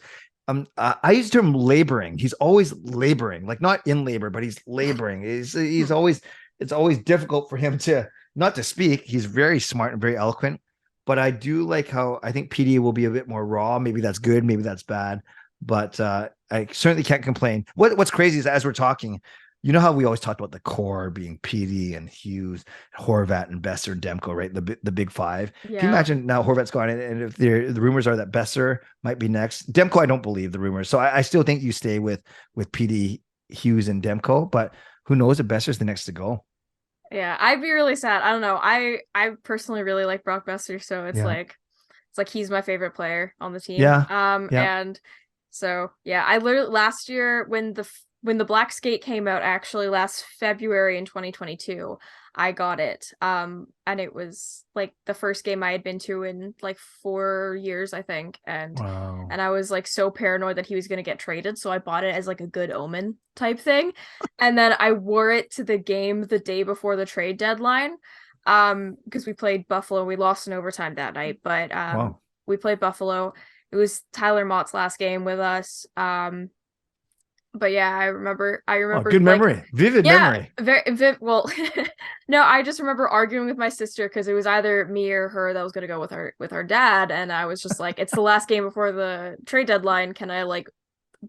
I used the term laboring. He's always laboring, like not in labor, but he's laboring. He's always it's always difficult for him to not to speak. He's very smart and very eloquent. But I do like how I think PD will be a bit more raw. Maybe that's good, maybe that's bad. But I certainly can't complain. What's crazy is as we're talking, you know how we always talked about the core being PD and Hughes, Horvat and Besser and Demko, right? The big five. Can you Yeah. imagine now Horvat's gone, and if the rumors are that Besser might be next, Demko, I don't believe the rumors, so I still think you stay with PD, Hughes, and Demko. But who knows if Besser's the next to go? Yeah, I'd be really sad. I don't know. I personally really like Brock Besser, so Yeah, it's like he's my favorite player on the team. yeah, yeah. And so yeah, I literally last year when the Black Skate came out actually last February in 2022, I got it. And it was like the first game I had been to in like 4 years, I think. Wow. And I was like so paranoid that he was gonna get traded, so I bought it as like a good omen type thing. And then I wore it to the game the day before the trade deadline. Because we played Buffalo. We lost in overtime that night, but Wow. we played Buffalo. It was Tyler Mott's last game with us. But yeah, I Oh, remember good like, memory. Vivid yeah, memory. well, no, I just remember arguing with my sister because it was either me or her that was gonna go with our dad, and I was just like, it's the last game before the trade deadline. Can I like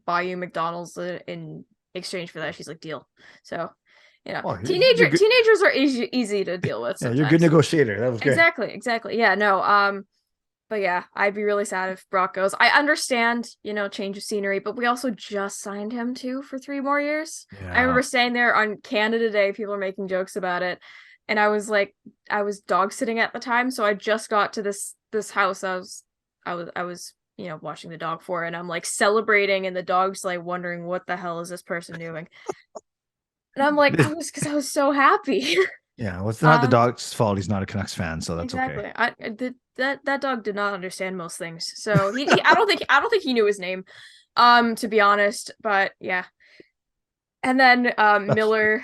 buy you McDonald's in exchange for that? She's like, deal. So, Oh, you're good. teenagers are easy to deal with Yeah, you're a good sometimes. negotiator. That was great. Exactly. Yeah, no. But yeah, I'd be really sad if Brock goes. I understand, change of scenery, but we also just signed him too for 3 more years. I Yeah. remember staying there on Canada Day, people are making jokes about it. And I was like, I was dog sitting at the time, so I just got to this house I was watching the dog for, and I'm like celebrating, and the dog's like wondering what the hell is this person doing. And I'm like, because I was so happy. Yeah, well, it's not the um dog's fault. He's not a Canucks fan, so that's okay. Exactly. That dog did not understand most things. So he I don't think he knew his name, to be honest. But yeah. And then That's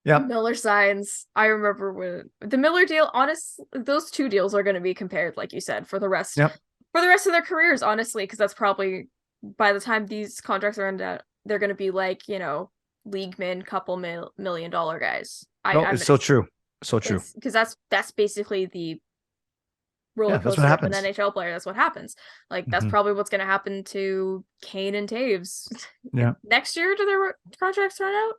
Yep. Miller signs. I remember when the Miller deal, honest, those two deals are gonna be compared, like you said, Yep. for the rest of their careers, honestly, because that's probably by the time these contracts are ended, they're gonna be like, league min, couple $1 million guys. No, I'm it's gonna so true. So true. it's because that's basically the roller Yeah, that's what coaster of an happens. NHL player. That's what happens. Like that's Hmm. probably what's going to happen to Kane and Taves Yeah. next year. Do their contracts run out,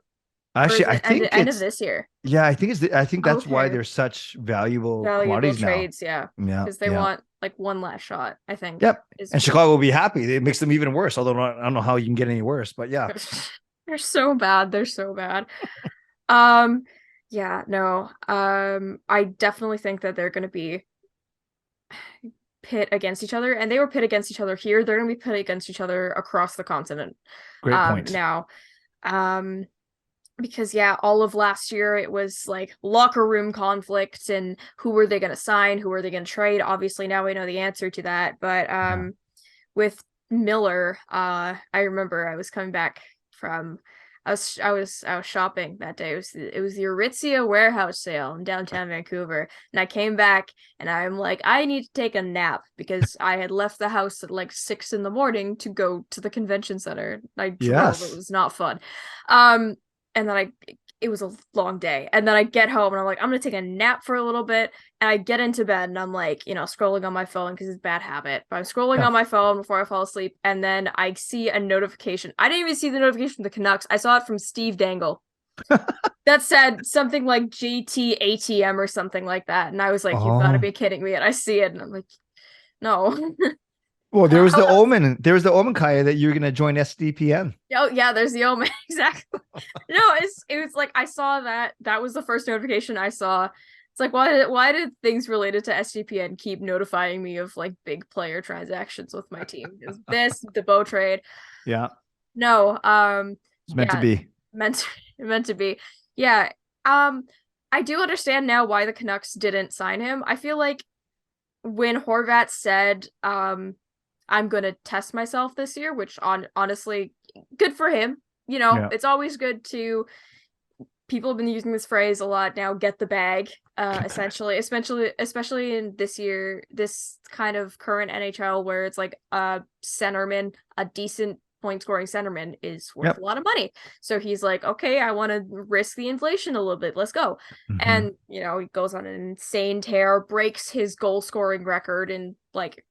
or Actually, is I it think end of it's this year? yeah, I think that's why Okay, they're such valuable valuable commodities now. trades, yeah, Yeah, because they yeah. want like one last shot. I think Yep. is And Chicago will be happy. It makes them even worse. Although I don't know how you can get any worse, but yeah. they're so bad. They're so bad. Um, yeah, no. I definitely think that they're going to be pit against each other, and they were pit against each other here. They're going to be pit against each other across the continent. Great point. Now, um, because yeah, all of last year it was like locker room conflicts and who were they going to sign, who were they going to trade. Obviously, now we know the answer to that. But Yeah. with Miller, I remember I was coming back from. I was shopping that day. It was the Aritzia warehouse sale in downtown Vancouver, and I came back and I'm like, I need to take a nap because I had left the house at like 6 in the morning to go to the convention center. I drove. It Yes. was not fun. Um, and then it was a long day. And then I get home and I'm like, I'm gonna take a nap for a little bit. And I get into bed and I'm like, scrolling on my phone because it's a bad habit. But I'm scrolling Yeah. on my phone before I fall asleep, and then I see a notification. I didn't even see the notification from the Canucks. I saw it from Steve Dangle that said something like GT ATM or something like that. And I was like, you've got to Oh. be kidding me. And I see it and I'm like, no. Well, there was Oh, the omen. There was the omen, Kaya, that you're gonna join SDPN. oh yeah, there's the omen. Exactly. No, it was like I saw that was the first notification I saw. It's like why did things related to SGPN keep notifying me of like big player transactions with my team? Is this the bow trade? Yeah. No, It's meant to yeah, be. meant meant to be. Yeah. I do understand now why the Canucks didn't sign him. I feel like when Horvat said, I'm gonna test myself this year, which honestly, good for him. Yeah. It's always good to people have been using this phrase a lot now, get the bag, Get back. essentially, especially in this year, this kind of current NHL where it's like a centerman, a decent point scoring centerman is worth a Yep. lot of money. So he's like, okay, I want to risk the inflation a little bit. Let's go. Hmm. And, he goes on an insane tear, breaks his goal scoring record in like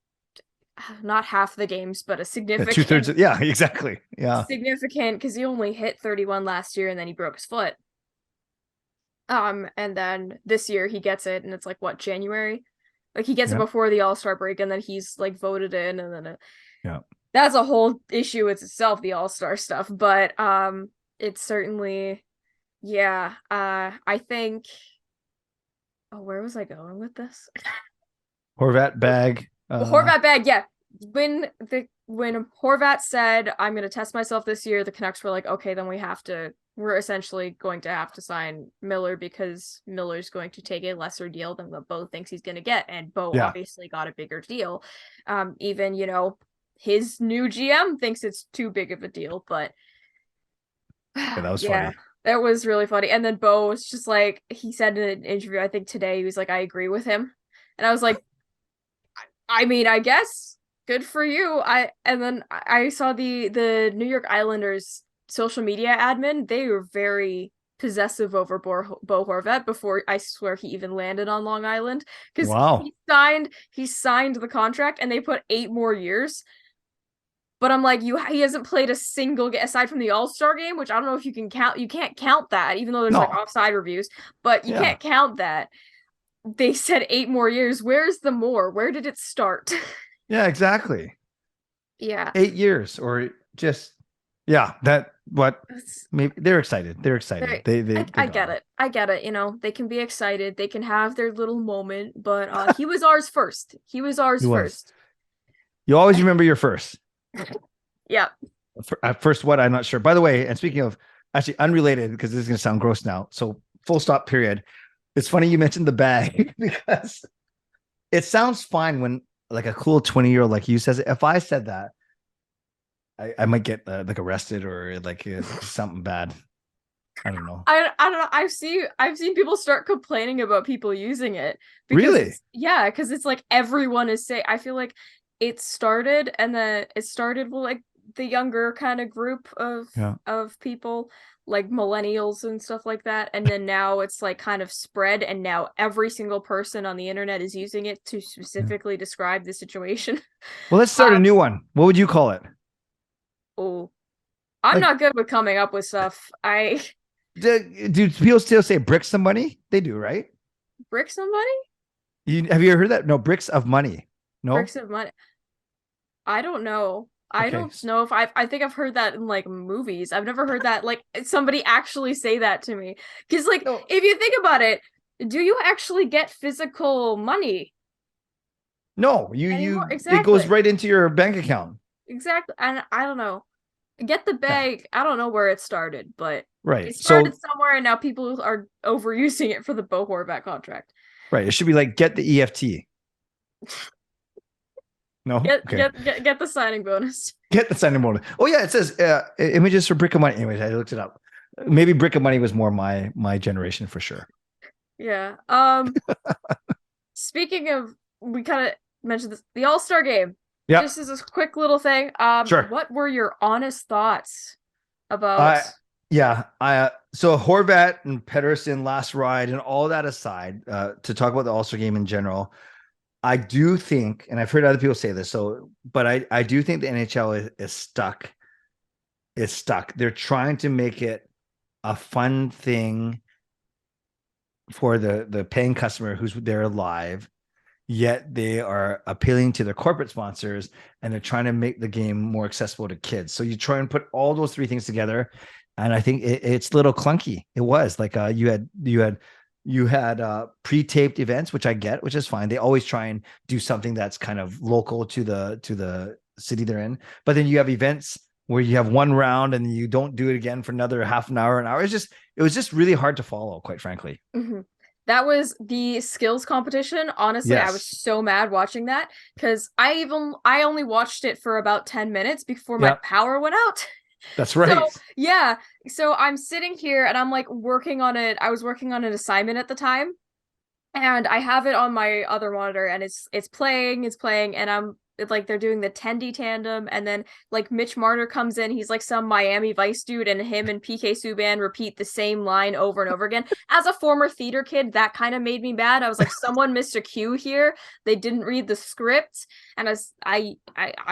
not half the games, but a Yeah, two-thirds. significant, Yeah, exactly. Yeah. because he only hit 31 last year and then he broke his foot. And then this year he gets it, and it's like what, January? Like he gets it Yeah. before the All-Star break, and then he's like voted in, and then Yeah. that's a whole issue with itself, the All-Star stuff. But it's certainly, yeah. I think. Oh, where was I going with this? Horvat bag. Horvat bag, yeah. When Horvat said, I'm gonna test myself this year, the Canucks were like, okay, then we're essentially going to have to sign Miller because Miller's going to take a lesser deal than what Bo thinks he's gonna get. And Bo Yeah. obviously got a bigger deal. Even, his new GM thinks it's too big of a deal, but Yeah, that was yeah. funny. That was really funny. And then Bo was just like, he said in an interview, I think today, he was like, I agree with him. And I was like, I mean, I guess good for you. And then I saw the New York Islanders social media admin. They were very possessive over Bo Horvat before I swear he even landed on Long Island because Wow. he signed the contract and they put 8 more years. But I'm like, he hasn't played a single game aside from the All-Star game, which I don't know if you can count. You can't count that, even though there's like No. offside reviews, but you Yeah. can't count that. They said 8 more years. Where's the more? Where did it start? Yeah, exactly. Yeah. 8 years or just yeah, that what It's, maybe they're excited. They're excited. They I got get him. it. I get it. You know, they can be excited. They can have their little moment, but he was ours first. He was He ours was. first. You always remember your first. Yeah. At first, what I'm not sure. By the way, and speaking of actually unrelated, because this is going to sound gross now. So full stop. Period. It's funny you mentioned the bag because it sounds fine when like a cool 20-year-old like you says it. If I said that, I might get like arrested or like something bad. I don't know. I don't know. I've seen people start complaining about people using it because Really? it's yeah, because it's like everyone is saying. I feel like it started with like the younger kind of group Yeah. of people like millennials and stuff like that, and then now it's like kind of spread, and now every single person on the internet is using it to Yeah. specifically describe the situation. Well, let's start a Um, new one. What would you call it? oh, I'm Like, not good with coming up with stuff. I do people still say bricks of money? They do, right? brick somebody? Have you ever heard that? No, bricks of money. No? Bricks of money. I don't know. I Okay. don't know if I think I've heard that in like movies. I've never heard that like somebody actually say that to me. Because like No, if you think about it, do you actually get physical money no, anymore? it goes Exactly. right into your bank account. Exactly. And I don't know. Get the Yeah, bag. I don't know where it started, but right. it started So, somewhere and now people are overusing it for the Bo Horvat contract. right, it should be like get the EFT. No? Okay. Get the signing bonus. Get the signing bonus. Oh yeah, it says images for brick of money. Anyways, I looked it up. Maybe brick of money was more my generation for sure. Yeah. Speaking of, we kind of mentioned this, the All-Star game. Yep. Just as a quick little thing, Sure. what were your honest thoughts about? I yeah, I so Horvat and Pedersen last ride and all that aside, to talk about the All-Star game in general, I do think, and I've heard other people say this, so but I do think the NHL is stuck. Is stuck. They're trying to make it a fun thing for the paying customer who's there live, yet they are appealing to their corporate sponsors and they're trying to make the game more accessible to kids. So you try and put all those three things together, and I think it's a little clunky. It was like you had pre-taped events, which I get, which is fine. They always try and do something that's kind of local to the city they're in, but then you have events where you have one round and you don't do it again for another half an hour. It was just really hard to follow, quite frankly. Mhm. That was the skills competition. Honestly, I was Yes. so mad watching that because I only watched it for about 10 minutes before my Yeah, power went out. that's So, right. yeah. So I'm sitting here and I'm like working on it. I was working on an assignment at the time and I have it on my other monitor and it's playing and I'm it's like they're doing the Tendy tandem and then like Mitch Marner comes in, he's like some Miami Vice dude and him and PK Subban repeat the same line over and over again. As a former theater kid, that kind of made me bad. I was like, someone missed a cue here. They didn't read the script. And I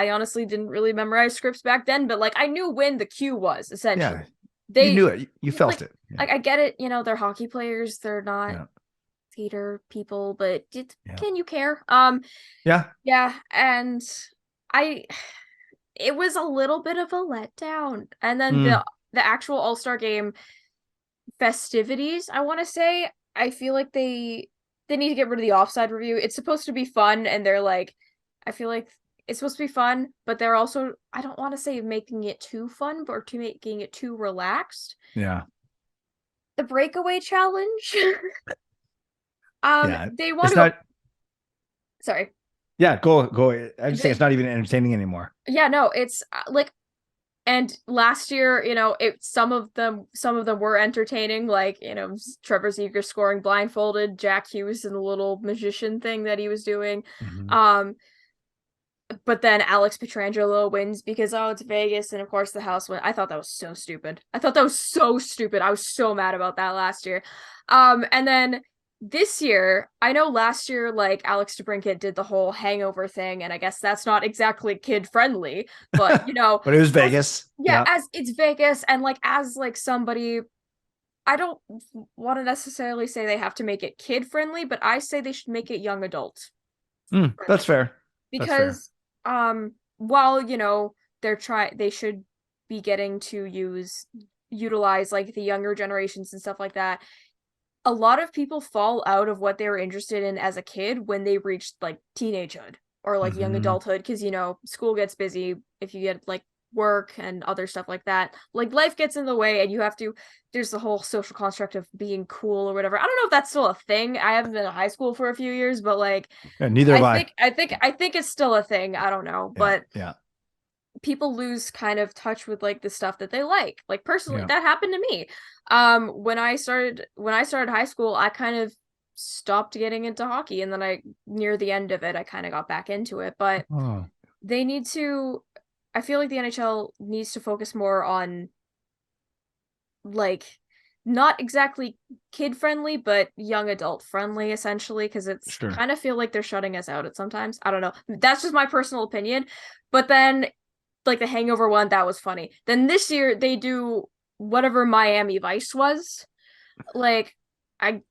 honestly didn't really memorize scripts back then, but like I knew when the cue was Yeah, essentially. you They knew it. You felt like it. Yeah, like I get it, they're hockey players, they're not yeah, theater people, but yeah, can you care? yeah. Yeah, and I it was a little bit of a letdown. And then Mm, the actual All-Star game festivities, I want to say, I feel like they need to get rid of the offside review. It's supposed to be fun and they're like I feel like it's supposed to be fun, but they're also I don't want to say making it too fun, but to making it too relaxed. yeah, The breakaway challenge. yeah. They want It's to not. sorry. Yeah, go. I'm just saying They, it's not even entertaining anymore. yeah, no, it's like And last year, some of them were entertaining, like, Trevor Zegras scoring blindfolded, Jack Hughes and the little magician thing that he was doing. Mhm. Um, but then Alex Pietrangelo wins because, oh, it's Vegas, and of course the house went. I thought that was so stupid. I thought that was so stupid. I was so mad about that last year. And then this year, I know last year, like, Alex DeBrincat did the whole hangover thing, and I guess that's not exactly kid friendly, but But it was as, Vegas. yeah, Yeah. as it's Vegas, and like as like somebody, I don't want to necessarily say they have to make it kid friendly, but I say they should make it young adult That's friendly fair. That's fair. because while they should be getting to utilize like the younger generations and stuff like that, a lot of people fall out of what they were interested in as a kid when they reached like teenagehood or like young Mhm. adulthood, because school gets busy, if you get like work and other stuff like that, like life gets in the way, and there's the whole social construct of being cool or whatever. I don't know if that's still a thing. I haven't been in high school for a few years, but like Yeah, neither have I I. think I think I think it's still a thing. I don't know, Yeah. but Yeah. people lose kind of touch with like the stuff that they like. Like personally, Yeah. that happened to me. When I started high school, I kind of stopped getting into hockey, and then near the end of it, I kind of got back into it. But Oh, they need to I feel like the NHL needs to focus more on, like, not exactly kid friendly, but young adult friendly, essentially, because it's sure. kind of feel like they're shutting us out at sometimes. I don't know. That's just my personal opinion. But then, like, the Hangover one, that was funny. Then this year they do whatever Miami Vice was. Like, I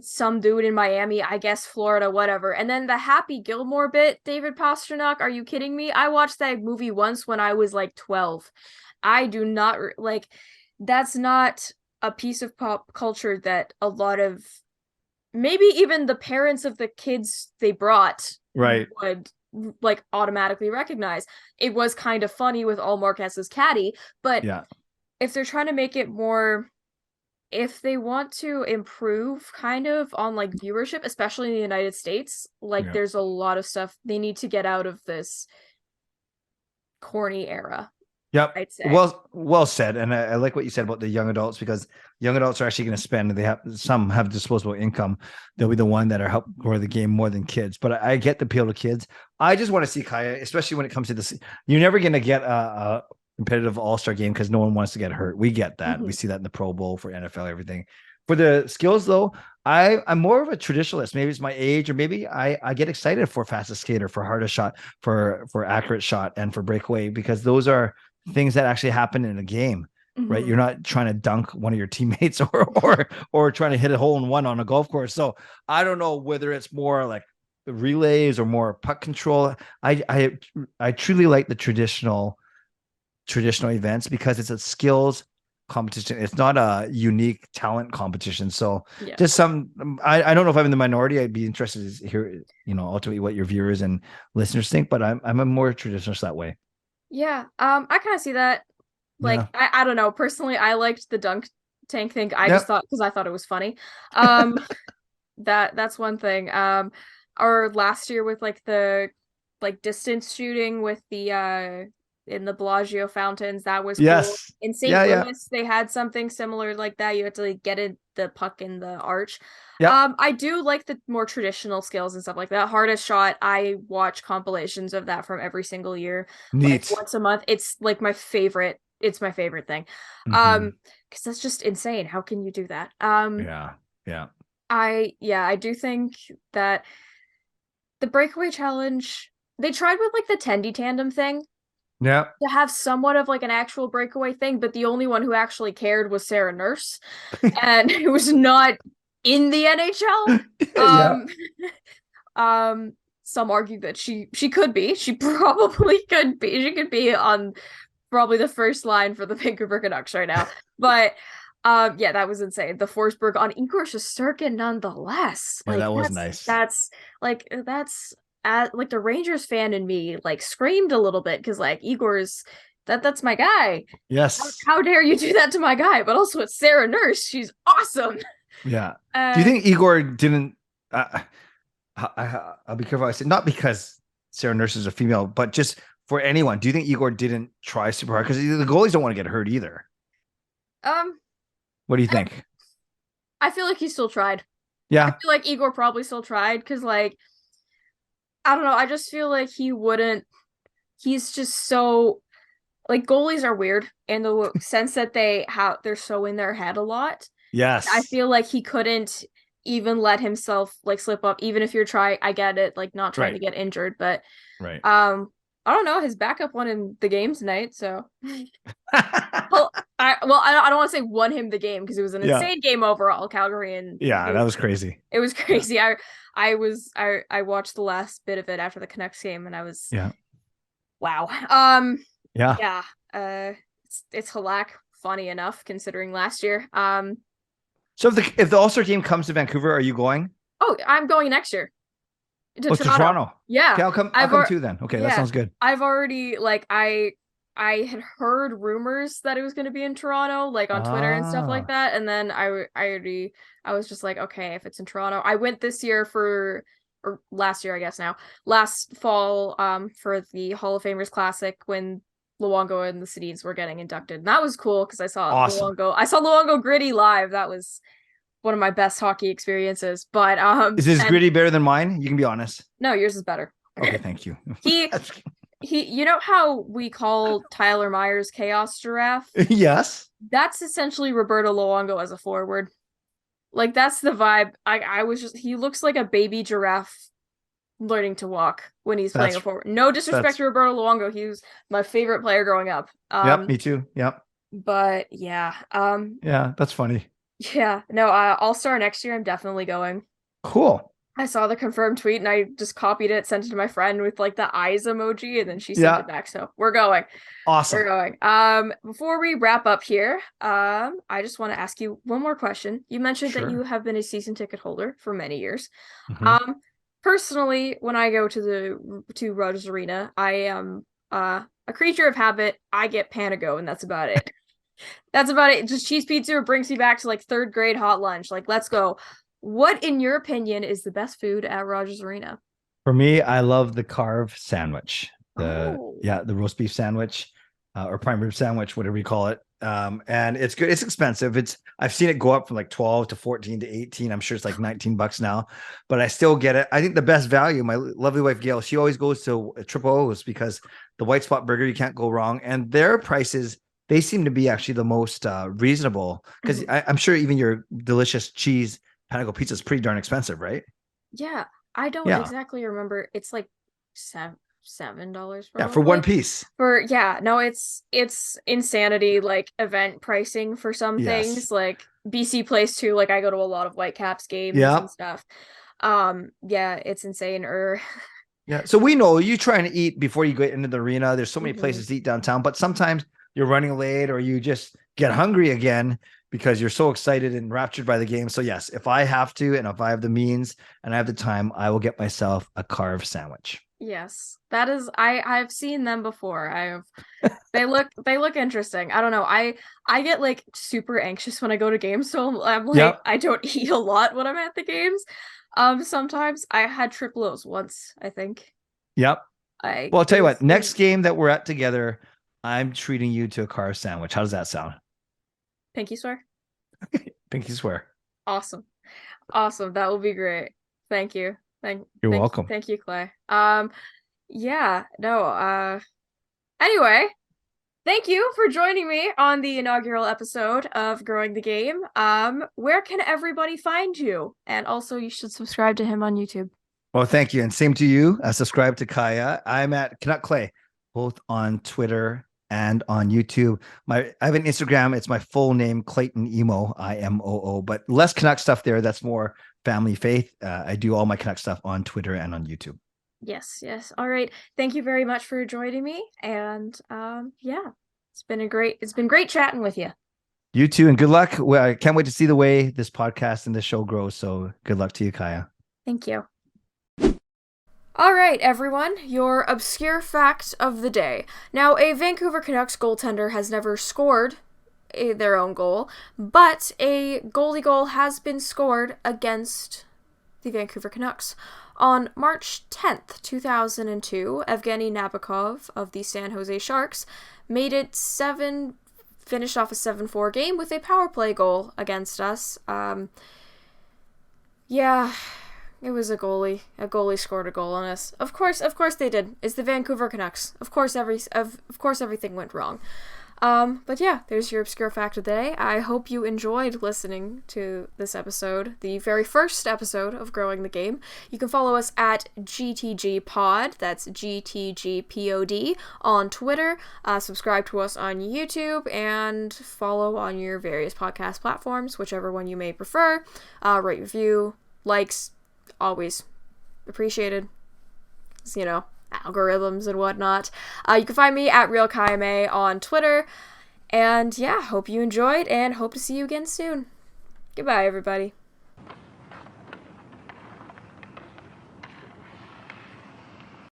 some dude in Miami, I guess Florida, whatever. And then the Happy Gilmore bit, David Pasternak, are you kidding me? I watched that movie once when I was like 12. I do not like That's not a piece of pop culture that a lot of, maybe even the parents of the kids they brought, Right. would like automatically recognize. It was kind of funny with all Marquez's caddy, but Yeah. if they're trying to make it more, if they want to improve kind of on like viewership, especially in the United States, like Yeah. there's a lot of stuff they need to get out of this corny era, Yep. I'd say. Well said. And I like what you said about the young adults, because young adults are actually going to spend, and some have disposable income. They'll be the one that are help grow the game more than kids. But I get the appeal to kids. I just want to see Kaja, especially when it comes to this. You're never going to get a competitive all-star game because no one wants to get hurt. We get that. We Mhm. see that in the Pro Bowl for NFL, everything. For the skills though, I'm more of a traditionalist. Maybe it's my age, or maybe I get excited for fastest skater, for hardest shot, for accurate shot, and for breakaway, because those are things that actually happen in a game, right? Mhm. You're not trying to dunk one of your teammates or trying to hit a hole in one on a golf course. So I don't know whether it's more like relays or more puck control. I truly like the traditional events because it's a skills competition. It's not a unique talent competition. So Yeah. just I don't know if I'm in the minority. I'd be interested to hear, ultimately what your viewers and listeners think, but I'm a more traditionalist that way. Yeah. I kind of see that. Like, Yeah. I don't know. Personally, I liked the dunk tank thing. I just Yep. thought, because I thought it was funny. Um, that's one thing. Or last year with like the like distance shooting with the in the Bellagio fountains, that was cool. Yes. In St. Yeah. Yeah. Louis, they had something similar like that. You had to like get the puck in the arch. Yep. I do like the more traditional skills and stuff like that. Hardest shot, I watch compilations of that from every single year, like Neat. once a month. It's like my favorite. It's my favorite thing. Hmm. Because that's just insane. How can you do that? Yeah. Yeah. I do think that the breakaway challenge, they tried with like the Tendy tandem thing Yeah. to have somewhat of like an actual breakaway thing, but the only one who actually cared was Sarah Nurse, and it was not in the NHL. Yeah. Um, some argue that she could be. She probably could be. She could be on probably the first line for the Vancouver Canucks right now. But yeah, that was insane. The Forsberg on Igor Shesterkin nonetheless. Yeah, Like that was that's nice. that's that's like the Rangers fan in me like screamed a little bit, because like Igor's that's my guy. Yes. How dare you do that to my guy? But also it's Sarah Nurse. She's awesome. Yeah. Do you And think Igor didn't? I'll be careful. I say not because Sarah Nurse is a female, but just for anyone, do you think Igor didn't try super hard? Because the goalies don't want to get hurt either. Um, What do you think? I feel like he still tried. I Yeah. feel like Igor probably still tried because, like, I don't know. I just feel like he wouldn't. He's just so like goalies are weird in the sense that they're so in their head a lot. I Yes. feel like he couldn't even let himself like slip up, even if you're trying. I get it, like not trying to Right. get injured, but Right. I don't know. His backup won him the game tonight, so well, I don't want to say won him the game because it was an Yeah. insane game overall. Calgary and Yeah, that was crazy. it was Yeah. crazy. I watched the last bit of it after the Canucks game, and I was Yeah. wow. Yeah. Yeah. It's Halak, funny enough, considering last year. So if the All-Star game comes to Vancouver, are you going? Oh, I'm going next year to Oh, to Toronto. Toronto. Yeah. Okay, I'll come too then. Okay, that Yeah. sounds good. I've already like I had heard rumors that it was going to be in Toronto, like on Twitter and stuff like Ah, that, and then I was just like, okay, if it's in Toronto. I went this year or last year, I guess now, last fall, for the Hall of Famers Classic when Luongo and the Sedins were getting inducted. And that was cool because awesome. I saw Luongo Gritty live. That was one of my best hockey experiences. But Is his and gritty better than mine? You can be honest. no, yours is better. Okay, thank you. He you know how we call Tyler Myers Chaos Giraffe? Yes. That's essentially Roberto Luongo as a forward. Like that's the vibe. I was just he looks like a baby giraffe learning to walk when he's playing a That's forward. No disrespect that's to Roberto Luongo, he was my favorite player growing up. yep, me too. Yep. But yeah, Yeah, that's funny. yeah, no, All-Star next year. I'm definitely going. Cool. I saw the confirmed tweet and I just copied it, sent it to my friend with like the eyes emoji, and then she sent Yeah. it back. So we're going. We're Awesome. going. Before we wrap up here, I just want to ask you one more question. You mentioned that you Sure. have been a season ticket holder for many years. Mhm. Um, Personally, when I go to Rogers Arena, I am a creature of habit. I get Panago, and that's about it. That's about it. Just cheese pizza brings me back to like third grade hot lunch. Like, let's go. What, in your opinion, is the best food at Rogers Arena? For me, I love the carve sandwich. Oh, The roast beef sandwich, or prime rib sandwich, whatever you call it. And it's good. It's expensive. I've seen it go up from like 12 to 14 to 18. I'm sure it's like $19 now, but I still get it. I think the best value, my lovely wife Gail, she always goes to Triple O's because the white spot burger, you can't go wrong. And their prices, they seem to be actually the most reasonable because I'm sure even your delicious cheese panago pizza is pretty darn expensive, right? yeah. I don't Yeah. exactly remember. It's like $7 Yeah. For one probably. piece. For yeah, no, it's insanity like event pricing for some Yes. things. Like BC Place too, like I go to a lot of Whitecaps games and Yeah. stuff. Yeah, it's insane. Or Yeah. So we know you trying to eat before you get into the arena. There's so many Mhm. places to eat downtown, but sometimes you're running late or you just get hungry again because you're so excited and raptured by the game. So yes, if I have to and if I have the means and I have the time, I will get myself a carve sandwich. Yes, that is I've seen them before. They look interesting. I don't know. I get like super anxious when I go to games, so I'm like Yep. I don't eat a lot when I'm at the games. Sometimes I had triple O's once, I think. Yep. I Well, I'll tell you what, it next was game that we're at together, I'm treating you to a carve sandwich. How does that sound? pinky swear. Pinky swear. Awesome. Awesome. That will be great. Thank you. You're welcome. Thank you, Clay. Yeah, no, anyway, thank you for joining me on the inaugural episode of Growing the Game. Where can everybody find you? And also you should subscribe to him on YouTube. Well, thank you. And same to you. Subscribe to Kaja. I'm at Canuck Clay, both on Twitter and on YouTube. I have an Instagram. It's my full name, Clayton Emo, Imoo, but less Canuck stuff there. That's more family faith. I do all my Canuck stuff on Twitter and on YouTube. Yes, yes. All right. Thank you very much for joining me. And yeah, it's been great chatting with you. You too, and good luck. Well, I can't wait to see the way this podcast and this show grows. So good luck to you, Kaja. Thank you. All right, everyone, your obscure fact of the day. Now, a Vancouver Canucks goaltender has never scored their own goal, but a goalie goal has been scored against the Vancouver Canucks. On March 10th, 2002, Evgeny Nabokov of the San Jose Sharks finished off a 7-4 game with a power play goal against us. Yeah, it was a goalie. A goalie scored a goal on us. Of course they did. It's the Vancouver Canucks. Of course everything went wrong. But yeah, there's your obscure fact of the day. I hope you enjoyed listening to this episode, the very first episode of Growing the Game. You can follow us at GTGPod, that's GTGPOD, on Twitter, subscribe to us on YouTube, and follow on your various podcast platforms, whichever one you may prefer. Rate, review, likes, always appreciated. Algorithms and whatnot. You can find me at RealKayame on Twitter. And yeah, hope you enjoyed and hope to see you again soon. Goodbye, everybody.